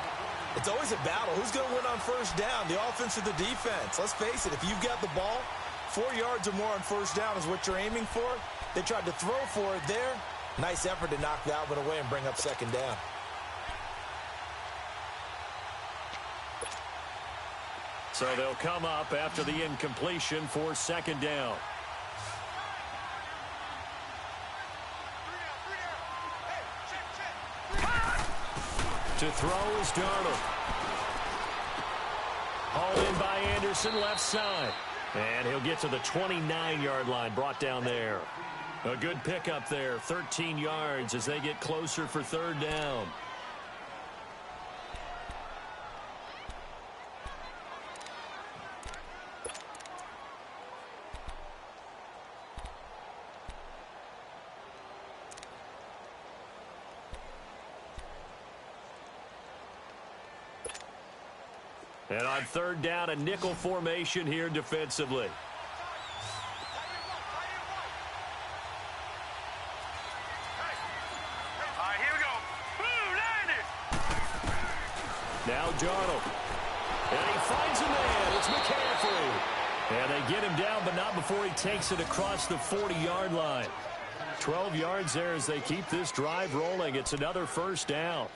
Speaker 2: It's always a battle. Who's going to win on first down, the offense or the defense? Let's face it, if you've got the ball, 4 yards or more on first down is what you're aiming for. They tried to throw for it there. Nice effort to knock that one away and bring up 2nd down.
Speaker 1: So they'll come up after the incompletion for 2nd down. To throw is Darnold. Hauled in by Anderson, left side. And he'll get to the 29-yard line, brought down there. A good pickup there, 13 yards as they get closer for 3rd down. And on 3rd down, a nickel formation here defensively.
Speaker 3: All right, here we go. Blue 90.
Speaker 1: Now Darnold. And he finds a man. It's McCaffrey. And they get him down, but not before he takes it across the 40-yard line. 12 yards there as they keep this drive rolling. It's another 1st down.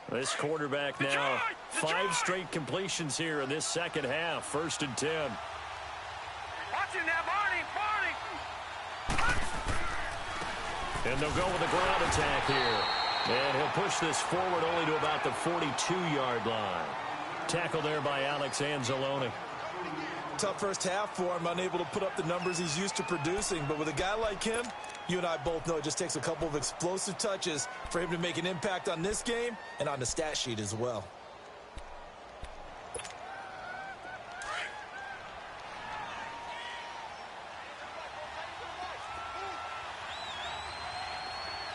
Speaker 1: This quarterback now, 5 straight completions here in this 2nd half. 1st and 10.
Speaker 3: Watching that, Barney.
Speaker 1: And they'll go with a ground attack here. And he'll push this forward only to about the 42-yard line. Tackle there by Alex Anzalone.
Speaker 2: Tough first half for him, unable to put up the numbers he's used to producing. But with a guy like him, you and I both know it just takes a couple of explosive touches for him to make an impact on this game and on the stat sheet as well.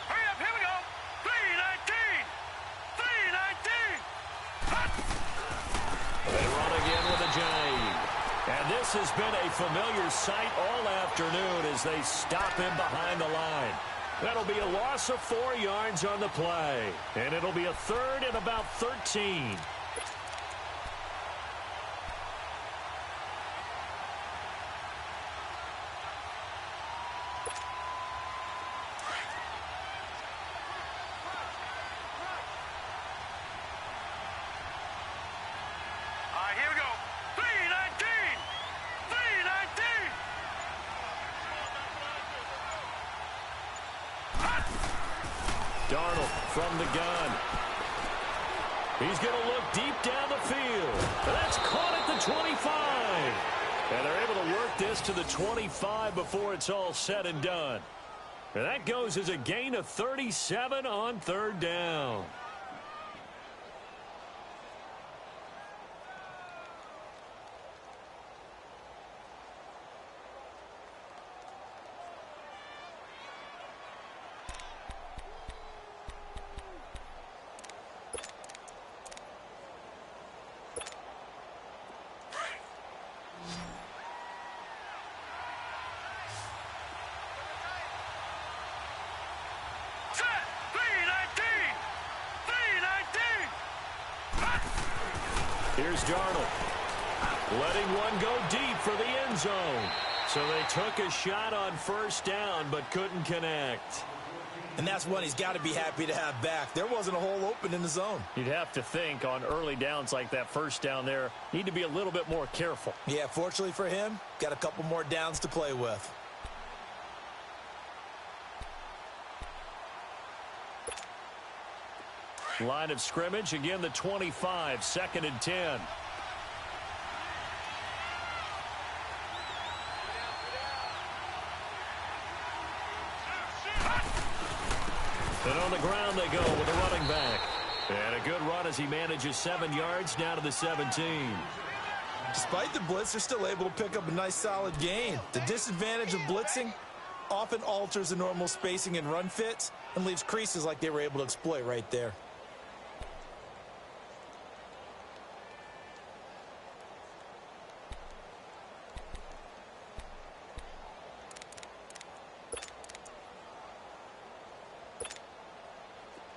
Speaker 3: Hurry up, here we go. 319. 319.
Speaker 1: They run again with a jive. And this has been a familiar sight all afternoon as they stop him behind the line. That'll be a loss of 4 yards on the play. And it'll be a 3rd and about 13.
Speaker 3: All right, here we go. 319. 319.
Speaker 1: Darnold from the gun. He's going to look deep down the field. That's caught at the 25. And they're able to work this to the 25 before it's all said and done. And that goes as a gain of 37 on third down. Here's Darnold, letting one go deep for the end zone. So they took a shot on first down, but couldn't connect.
Speaker 2: And that's one he's got to be happy to have back. There wasn't a hole open in the zone.
Speaker 1: You'd have to think on early downs like that first down there, need to be a little bit more careful.
Speaker 2: Yeah, fortunately for him, got a couple more downs to play with.
Speaker 1: Line of scrimmage, again the 25, 2nd and 10. And on the ground they go with a running back. And a good run as he manages 7 yards down to the 17.
Speaker 2: Despite the blitz, they're still able to pick up a nice solid gain. The disadvantage of blitzing often alters the normal spacing and run fits and leaves creases like they were able to exploit right there.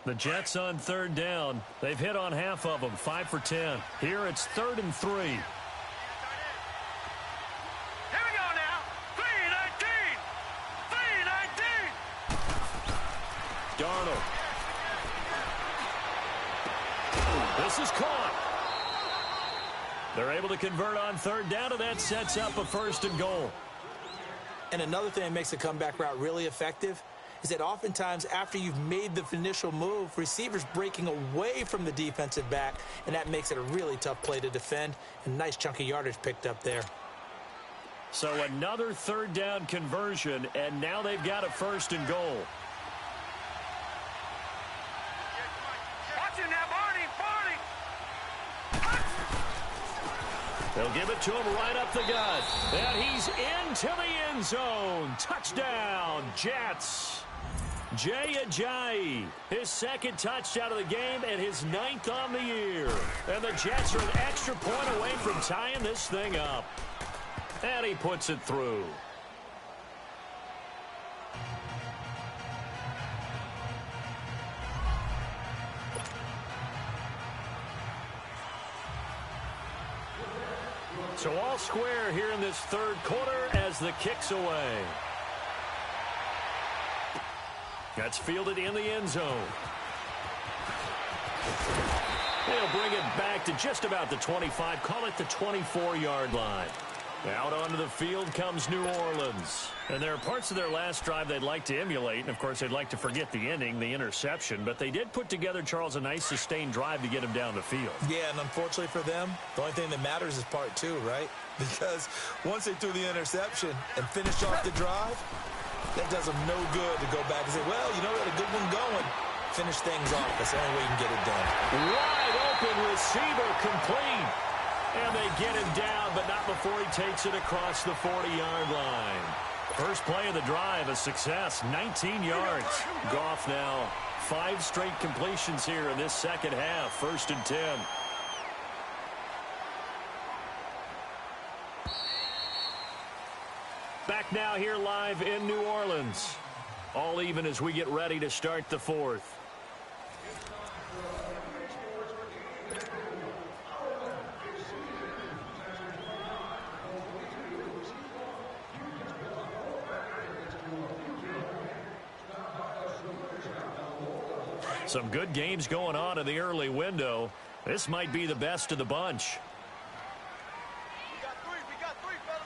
Speaker 1: The Jets on third down. They've hit on half of them, 5 for 10. Here it's 3rd and 3.
Speaker 3: Here we go now. 3-19. 3-19.
Speaker 1: Darnold. This is caught. They're able to convert on third down, and that sets up a 1st and goal.
Speaker 2: And another thing that makes a comeback route really effective is that oftentimes after you've made the initial move, receivers breaking away from the defensive back, and that makes it a really tough play to defend. And nice chunk of yardage picked up there.
Speaker 1: So another 3rd down conversion, and now they've got a 1st and goal.
Speaker 3: Watch him now, Barney.
Speaker 1: They'll give it to him right up the gut. And he's into the end zone. Touchdown, Jets. Jay Ajayi, his 2nd touchdown of the game and his 9th on the year. And the Jets are an extra point away from tying this thing up. And he puts it through. So all square here in this 3rd quarter as the kick's away. That's fielded in the end zone. They'll bring it back to just about the 25, call it the 24-yard line. Out onto the field comes New Orleans. And there are parts of their last drive they'd like to emulate. And, of course, they'd like to forget the ending, the interception. But they did put together, Charles, a nice sustained drive to get him down the field.
Speaker 2: Yeah, and unfortunately for them, the only thing that matters is part 2, right? Because once they threw the interception and finished off the drive, that does them no good to go back and say, well, you know, we had a good one going. Finish things off. That's the only way you can get it done.
Speaker 1: Wide open receiver complete. And they get him down, but not before he takes it across the 40-yard line. First play of the drive, a success, 19 yards. Goff now 5 straight completions here in this second half, 1st and 10. Back now here live in New Orleans. All even as we get ready to start the 4th. Some good games going on in the early window. This might be the best of the bunch.
Speaker 3: We got three, fellas.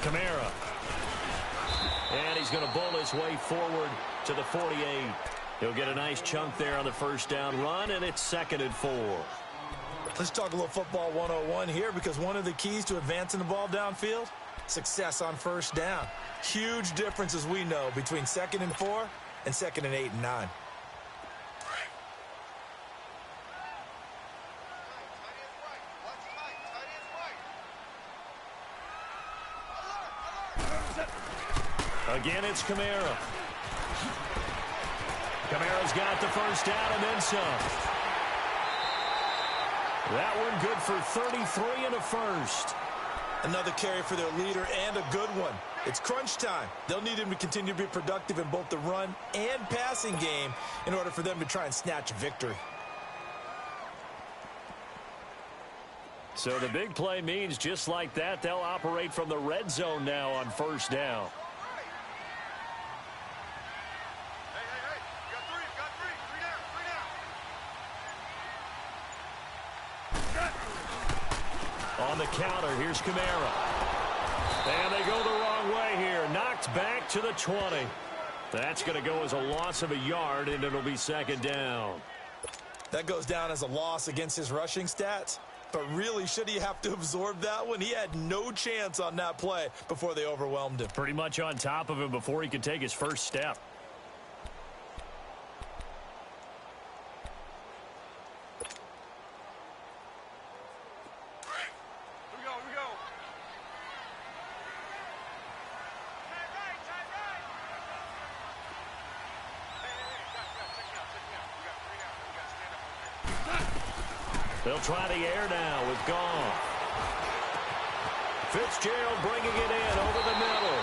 Speaker 1: Kamara. And he's going to bowl his way forward to the 48. He'll get a nice chunk there on the first down run, and it's 2nd and 4.
Speaker 2: Let's talk a little football 101 here, because one of the keys to advancing the ball downfield, success on first down. Huge difference, as we know, between 2nd and 4 and 2nd and 8 and 9.
Speaker 1: Again, it's Kamara. Kamara's got the first down and then some. That one good for 33 and a first.
Speaker 2: Another carry for their leader, and a good one. It's crunch time. They'll need him to continue to be productive in both the run and passing game in order for them to try and snatch a victory.
Speaker 1: So the big play means just like that, they'll operate from the red zone now on first down. On the counter, here's Kamara. And they go the wrong way here. Knocked back to the 20. That's going to go as a loss of a yard, and it'll be 2nd down.
Speaker 2: That goes down as a loss against his rushing stats. But really, should he have to absorb that one? He had no chance on that play before they overwhelmed him.
Speaker 1: Pretty much on top of him before he could take his first step. They'll try the air now with Goff. Fitzgerald bringing it in over the middle.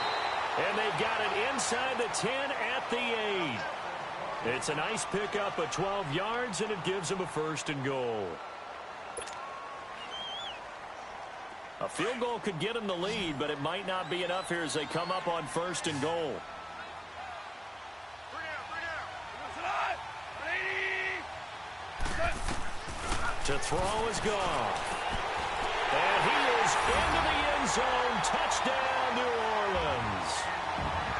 Speaker 1: And they've got it inside the 10 at the 8. It's a nice pickup of 12 yards, and it gives them a 1st and goal. A field goal could get them the lead, but it might not be enough here as they come up on 1st and goal. To throw is Goff. And he is into the end zone. Touchdown, New Orleans.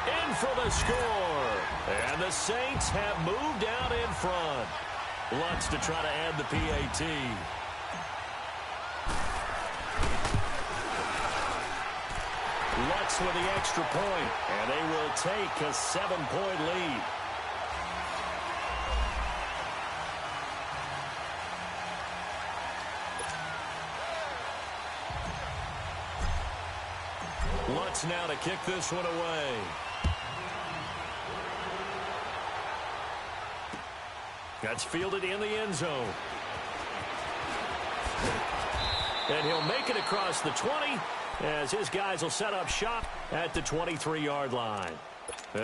Speaker 1: In for the score. And the Saints have moved out in front. Lutz to try to add the PAT. Lutz with the extra point. And they will take a 7-point lead. Lutz now to kick this one away. That's fielded in the end zone. And he'll make it across the 20 as his guys will set up shop at the 23-yard line.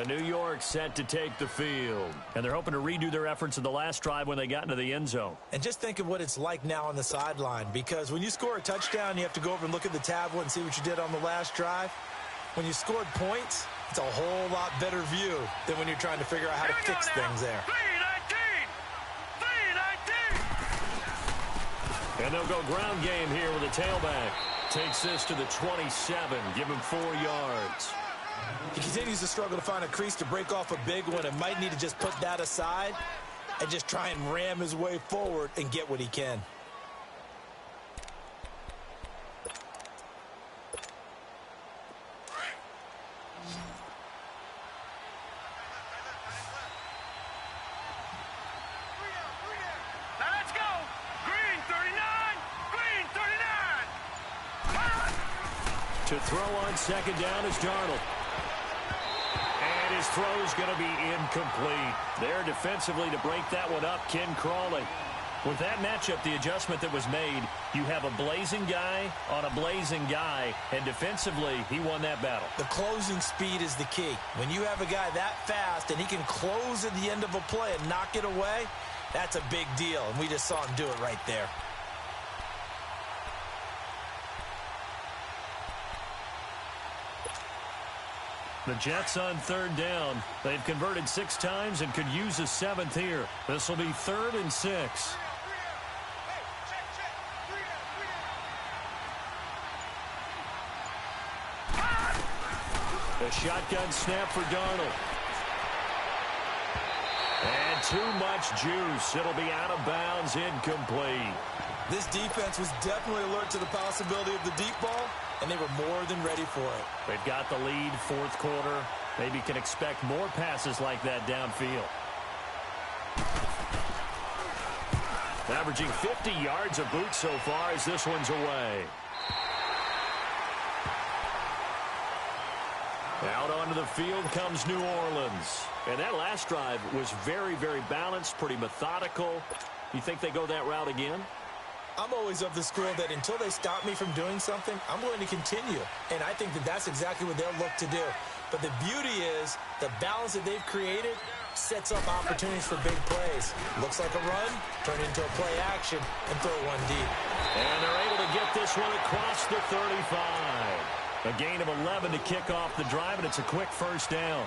Speaker 1: New York set to take the field. And they're hoping to redo their efforts in the last drive when they got into the end zone.
Speaker 2: And just think of what it's like now on the sideline, because when you score a touchdown, you have to go over and look at the tablet and see what you did on the last drive. When you scored points, it's a whole lot better view than when you're trying to figure out how to fix things there.
Speaker 3: 3-19!
Speaker 1: And they'll go ground game here with a tailback. Takes this to the 27. Give him 4 yards.
Speaker 2: He continues to struggle to find a crease to break off a big one and might need to just put that aside and just try and ram his way forward and get what he can.
Speaker 3: Now let's go! Green 39! Green 39!
Speaker 1: To throw on second down is Darnold. And his throw's going to be incomplete. There defensively to break that one up, Ken Crawley. With that matchup, the adjustment that was made, you have a blazing guy on a blazing guy, and defensively, he won that battle.
Speaker 2: The closing speed is the key. When you have a guy that fast and he can close at the end of a play and knock it away, that's a big deal, and we just saw him do it right there.
Speaker 1: The Jets on third down. They've converted 6 times and could use a 7th here. This will be 3rd and 6. A shotgun snap for Darnold. And And too much juice. It'll be out of bounds, incomplete.
Speaker 2: This defense was definitely alert to the possibility of the deep ball, and they were more than ready for it.
Speaker 1: They've got the lead, fourth quarter. Maybe can expect more passes like that downfield. Averaging 50 yards a boot so far as this one's away. Out onto the field comes New Orleans. And that last drive was very, very balanced, pretty methodical. You think they go that route again?
Speaker 2: I'm always of the school that until they stop me from doing something, I'm going to continue. And I think that that's exactly what they'll look to do. But the beauty is the balance that they've created sets up opportunities for big plays. Looks like a run, turn into a play action, and throw one deep.
Speaker 1: And they're able to get this one across the 35. A gain of 11 to kick off the drive, and it's a quick first down.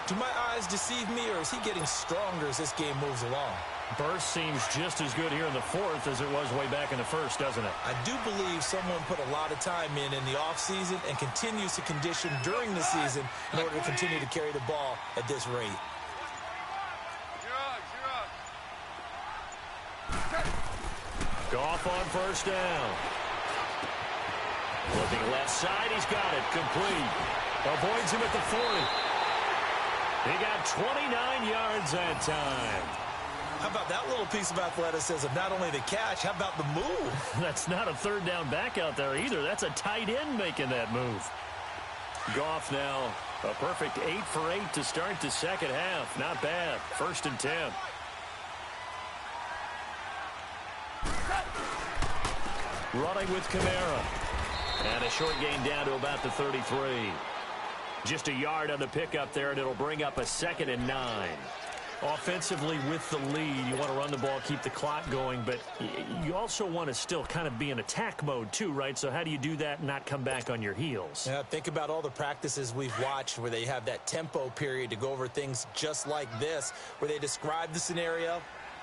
Speaker 2: Do my eyes deceive me, or is he getting stronger as this game moves along?
Speaker 1: Burst seems just as good here in the fourth as it was way back in the first, doesn't it?
Speaker 2: I do believe someone put a lot of time in the offseason and continues to condition during the season in order to continue to carry the ball at this rate.
Speaker 1: Goff on first down. Looking left side, he's got it. Complete. Avoids him at the 40. He got 29 yards that time.
Speaker 2: How about that little piece of athleticism? Not only the catch, how about the move?
Speaker 1: That's not a third down back out there either. That's a tight end making that move. Goff now a perfect 8 for 8 to start the second half. Not bad. 1st and 10. Running with Kamara. And a short gain down to about the 33. Just a yard on the pickup there, and it'll bring up a 2nd and 9. Offensively with the lead, you want to run the ball, keep the clock going, but you also want to still kind of be in attack mode too, right? So how do you do that and not come back on your heels?
Speaker 2: Yeah, think about all the practices we've watched where they have that tempo period to go over things just like this, where they describe the scenario,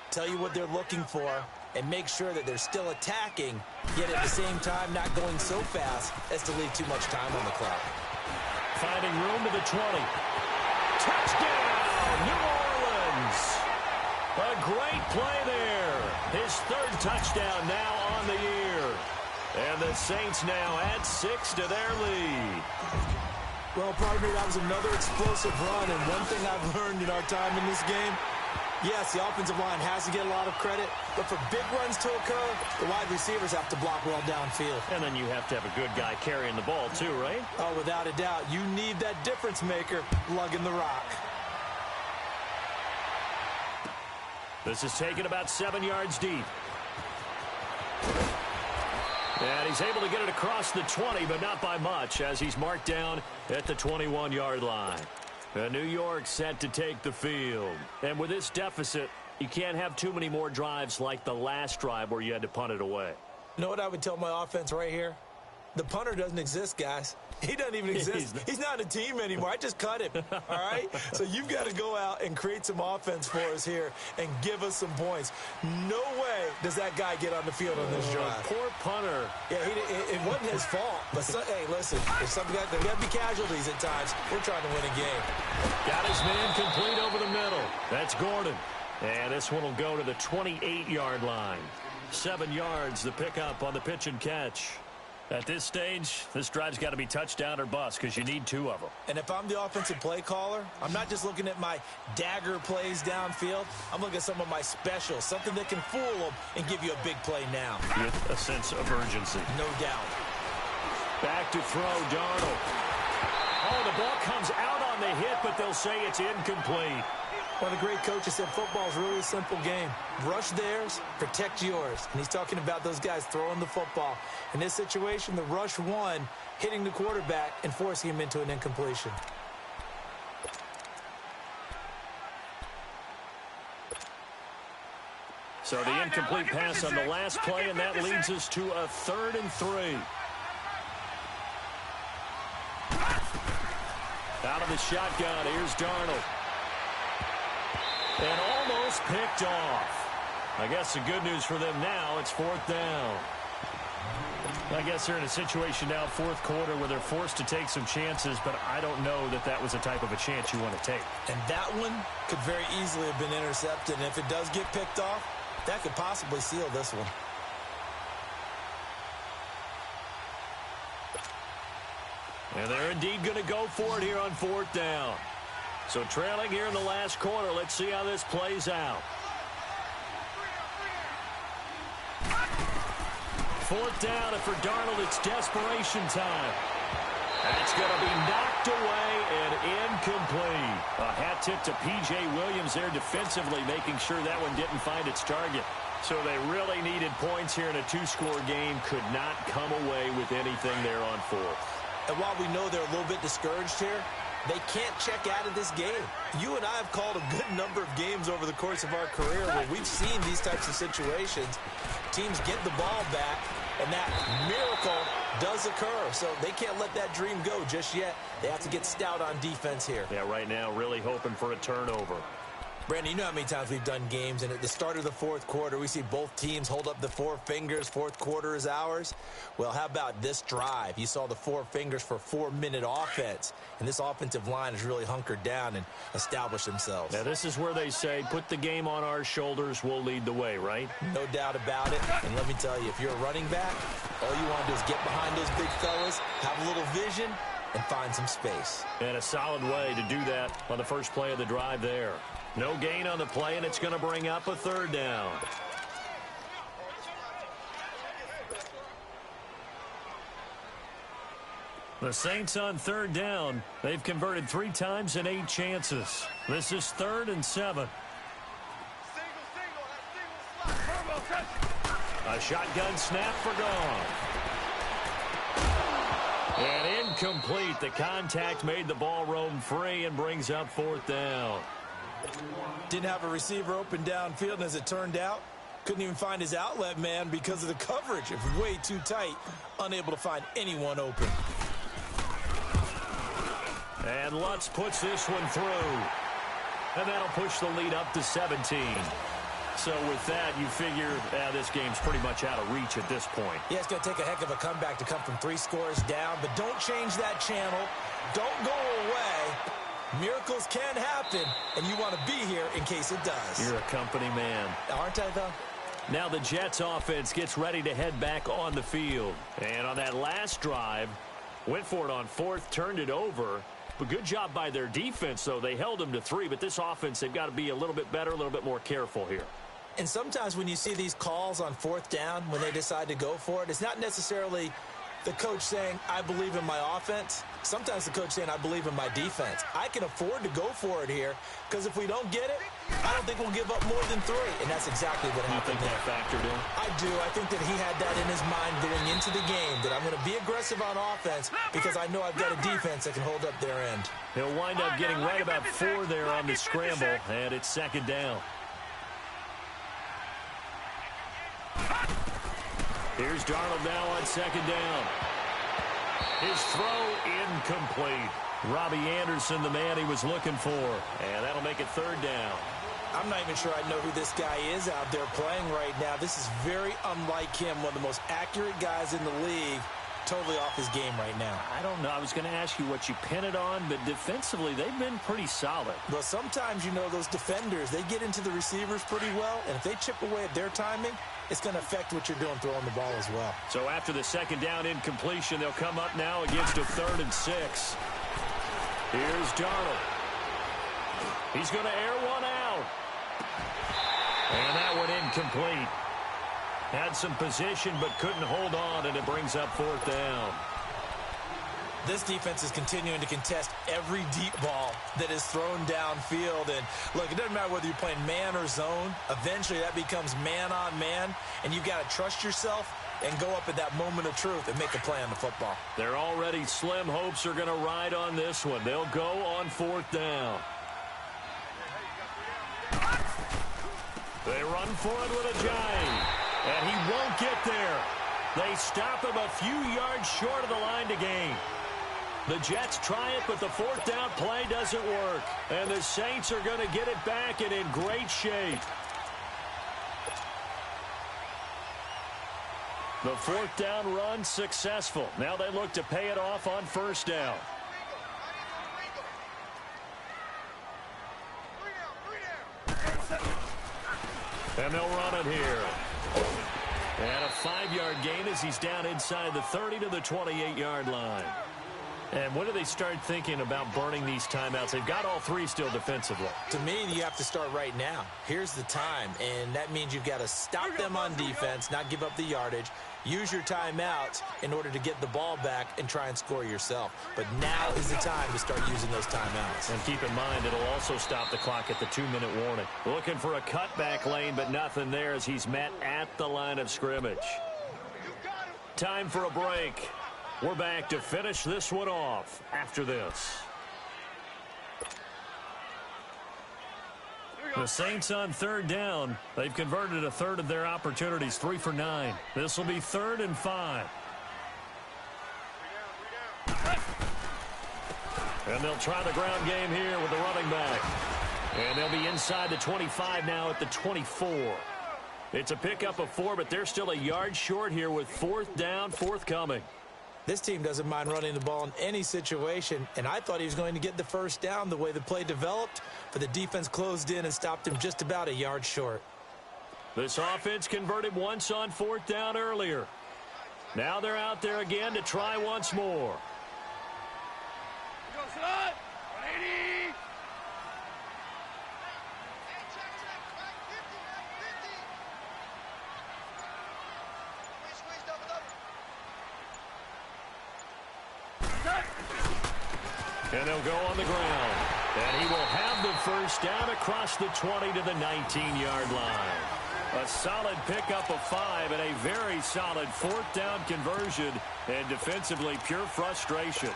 Speaker 2: tell you what they're looking for, and make sure that they're still attacking, yet at the same time not going so fast as to leave too much time on the clock.
Speaker 1: Finding room to the 20. Touchdown, New Orleans. A great play there. His 3rd touchdown now on the year. And the Saints now add 6 to their lead.
Speaker 2: Well, partner, that was another explosive run, and one thing I've learned in our time in this game, yes, the offensive line has to get a lot of credit, but for big runs to occur, the wide receivers have to block well downfield.
Speaker 1: And then you have to have a good guy carrying the ball too, right?
Speaker 2: Oh, without a doubt. You need that difference maker lugging the rock.
Speaker 1: This is taken about 7 yards deep. And he's able to get it across the 20, but not by much, as he's marked down at the 21-yard line. New York set to take the field. And with this deficit, you can't have too many more drives like the last drive where you had to punt it away.
Speaker 2: You know what I would tell my offense right here? The punter doesn't exist, guys. He doesn't even exist. He's not a team anymore. I just cut him, all right? So you've got to go out and create some offense for us here and give us some points. No way does that guy get on the field on this drive.
Speaker 1: Poor punter.
Speaker 2: Yeah, it wasn't his fault. But, hey, listen, there's got to be casualties at times. We're trying to win a game.
Speaker 1: Got his man complete over the middle. That's Gordon. And this one will go to the 28-yard line. 7 yards, the pickup on the pitch and catch. At this stage, this drive's got to be touchdown or bust because you need 2 of them.
Speaker 2: And if I'm the offensive play caller, I'm not just looking at my dagger plays downfield. I'm looking at some of my specials, something that can fool them and give you a big play now.
Speaker 1: With a sense of urgency.
Speaker 2: No doubt.
Speaker 1: Back to throw, Darnold. Oh, the ball comes out on the hit, but they'll say it's incomplete.
Speaker 2: One of the great coaches said football is really a simple game. Rush theirs, protect yours. And he's talking about those guys throwing the football. In this situation, the rush won, hitting the quarterback and forcing him into an incompletion.
Speaker 1: So the incomplete pass on the last play, and that leads us to a 3rd and 3. Out of the shotgun, here's Darnold. And almost picked off. I guess the good news for them now, it's 4th down. I guess they're in a situation now, fourth quarter, where they're forced to take some chances, but I don't know that that was the type of a chance you want to take.
Speaker 2: And that one could very easily have been intercepted, and if it does get picked off, that could possibly seal this one.
Speaker 1: And they're indeed going to go for it here on fourth down. So trailing here in the last quarter, let's see how this plays out. Fourth down, and for Darnold, it's desperation time. That's going to be knocked away and incomplete. A hat tip to P.J. Williams there defensively, making sure that one didn't find its target. So they really needed points here in a two-score game. Could not come away with anything there on fourth.
Speaker 2: And while we know they're a little bit discouraged here, they can't check out of this game. You and I have called a good number of games over the course of our career where we've seen these types of situations. Teams get the ball back, and that miracle does occur. So they can't let that dream go just yet. They have to get stout on defense here.
Speaker 1: Yeah, right now really hoping for a turnover.
Speaker 2: Brandon, you know how many times we've done games, and at the start of the fourth quarter, we see both teams hold up the four fingers, fourth quarter is ours. Well, how about this drive? You saw the four fingers for 4-minute offense, and this offensive line has really hunkered down and established themselves.
Speaker 1: Now, this is where they say, put the game on our shoulders, we'll lead the way, right?
Speaker 2: No doubt about it, and let me tell you, if you're a running back, all you want to do is get behind those big fellas, have a little vision, and find some space.
Speaker 1: And a solid way to do that on the first play of the drive there. No gain on the play, and it's going to bring up a third down. The Saints on third down. They've converted 3 times in 8 chances. This is 3rd and 7. A shotgun snap for gone. And incomplete. The contact made the ball roam free and brings up 4th down.
Speaker 2: Didn't have a receiver open downfield, and as it turned out, couldn't even find his outlet man because of the coverage. It was way too tight, unable to find anyone open.
Speaker 1: And Lutz puts this one through. And that'll push the lead up to 17. So with that, you figure this game's pretty much out of reach at this point.
Speaker 2: Yeah, it's going to take a heck of a comeback to come from 3 scores down, but don't change that channel. Don't go away. Miracles can happen, and you want to be here in case it does.
Speaker 1: You're a company man.
Speaker 2: Aren't I, though?
Speaker 1: Now the Jets offense gets ready to head back on the field. And on that last drive, went for it on 4th, turned it over. But good job by their defense, though. They held them to 3, but this offense, they've got to be a little bit better, a little bit more careful here.
Speaker 2: And sometimes when you see these calls on 4th down, when they decide to go for it, it's not necessarily the coach saying, I believe in my offense. Sometimes the coach saying, I believe in my defense. I can afford to go for it here because if we don't get it, I don't think we'll give up more than 3. And that's exactly what happened there.
Speaker 1: You think that factored in?
Speaker 2: I do. I think that he had that in his mind going into the game, that I'm going to be aggressive on offense because I know I've got a defense that can hold up their end.
Speaker 1: He'll wind up getting right about 4 there on the scramble, and it's 2nd down. Here's Darnold now on 2nd down. His throw incomplete. Robbie Anderson, the man he was looking for. And that'll make it 3rd down.
Speaker 2: I'm not even sure I know who this guy is out there playing right now. This is very unlike him, one of the most accurate guys in the league. Totally off his game right now.
Speaker 1: I don't know. I was going to ask you what you pin it on, but defensively, they've been pretty solid.
Speaker 2: Well, sometimes, you know, those defenders, they get into the receivers pretty well, and if they chip away at their timing, it's going to affect what you're doing throwing the ball as well.
Speaker 1: So after the 2nd down incompletion, they'll come up now against a 3rd and 6. Here's Darnold. He's going to air one out. And that one incomplete. Had some position but couldn't hold on, and it brings up 4th down.
Speaker 2: This defense is continuing to contest every deep ball that is thrown downfield. And look, it doesn't matter whether you're playing man or zone. Eventually that becomes man on man, and you've got to trust yourself and go up at that moment of truth and make a play on the football.
Speaker 1: Their already slim hopes are going to ride on this one. They'll go on 4th down. They run for it with a giant. And he won't get there. They stop him a few yards short of the line to gain. The Jets try it, but the 4th down play doesn't work. And the Saints are going to get it back and in great shape. The fourth down run successful. Now they look to pay it off on first down. And they'll run it here. And a 5-yard gain as he's down inside the 30 to the 28-yard line. And when do they start thinking about burning these timeouts? They've got all three still defensively.
Speaker 2: To me, you have to start right now. Here's the time, and that means you've got to stop them on defense, not give up the yardage, use your timeouts in order to get the ball back and try and score yourself. But now is the time to start using those timeouts.
Speaker 1: And keep in mind, it'll also stop the clock at the 2-minute warning. Looking for a cutback lane, but nothing there as he's met at the line of scrimmage. Time for a break. We're back to finish this one off after this. The Saints on third down. They've converted a third of their opportunities, 3 for 9. This will be 3rd and 5. And they'll try the ground game here with the running back. And they'll be inside the 25 now at the 24. It's a pickup of 4, but they're still a yard short here with 4th down forthcoming.
Speaker 2: This team doesn't mind running the ball in any situation, and I thought he was going to get the first down the way the play developed, but the defense closed in and stopped him just about a yard short.
Speaker 1: This offense converted once on 4th down earlier. Now they're out there again to try once more.
Speaker 3: Go, son. 180.
Speaker 1: And they'll go on the ground. And he will have the first down across the 20 to the 19-yard line. A solid pickup of 5 and a very solid 4th down conversion. And defensively, pure frustration.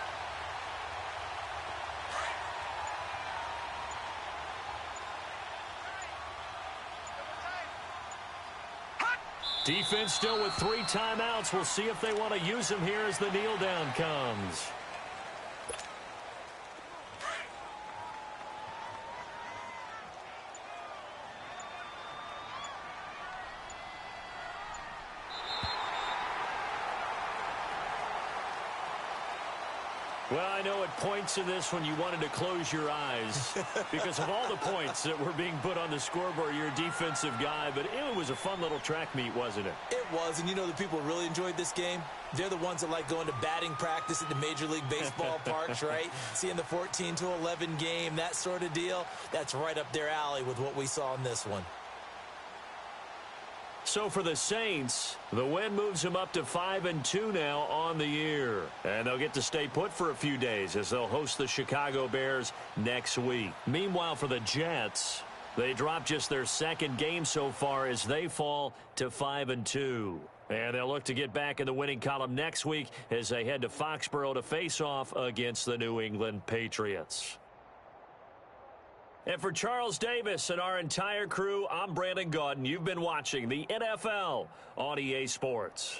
Speaker 1: Defense still with 3 timeouts. We'll see if they want to use them here as the kneel down comes. Well, I know at points of this when you wanted to close your eyes because of all the points that were being put on the scoreboard. You're a defensive guy, but it was a fun little track meet, wasn't it?
Speaker 2: It was, and you know the people really enjoyed this game? They're the ones that like going to batting practice at the Major League Baseball parks, right? Seeing the 14-11 game, that sort of deal. That's right up their alley with what we saw in this one.
Speaker 1: So for the Saints, the win moves them up to 5-2 now on the year. And they'll get to stay put for a few days as they'll host the Chicago Bears next week. Meanwhile, for the Jets, they dropped just their 2nd game so far as they fall to 5-2. And they'll look to get back in the winning column next week as they head to Foxborough to face off against the New England Patriots. And for Charles Davis and our entire crew, I'm Brandon Gaudin. You've been watching the NFL on EA Sports.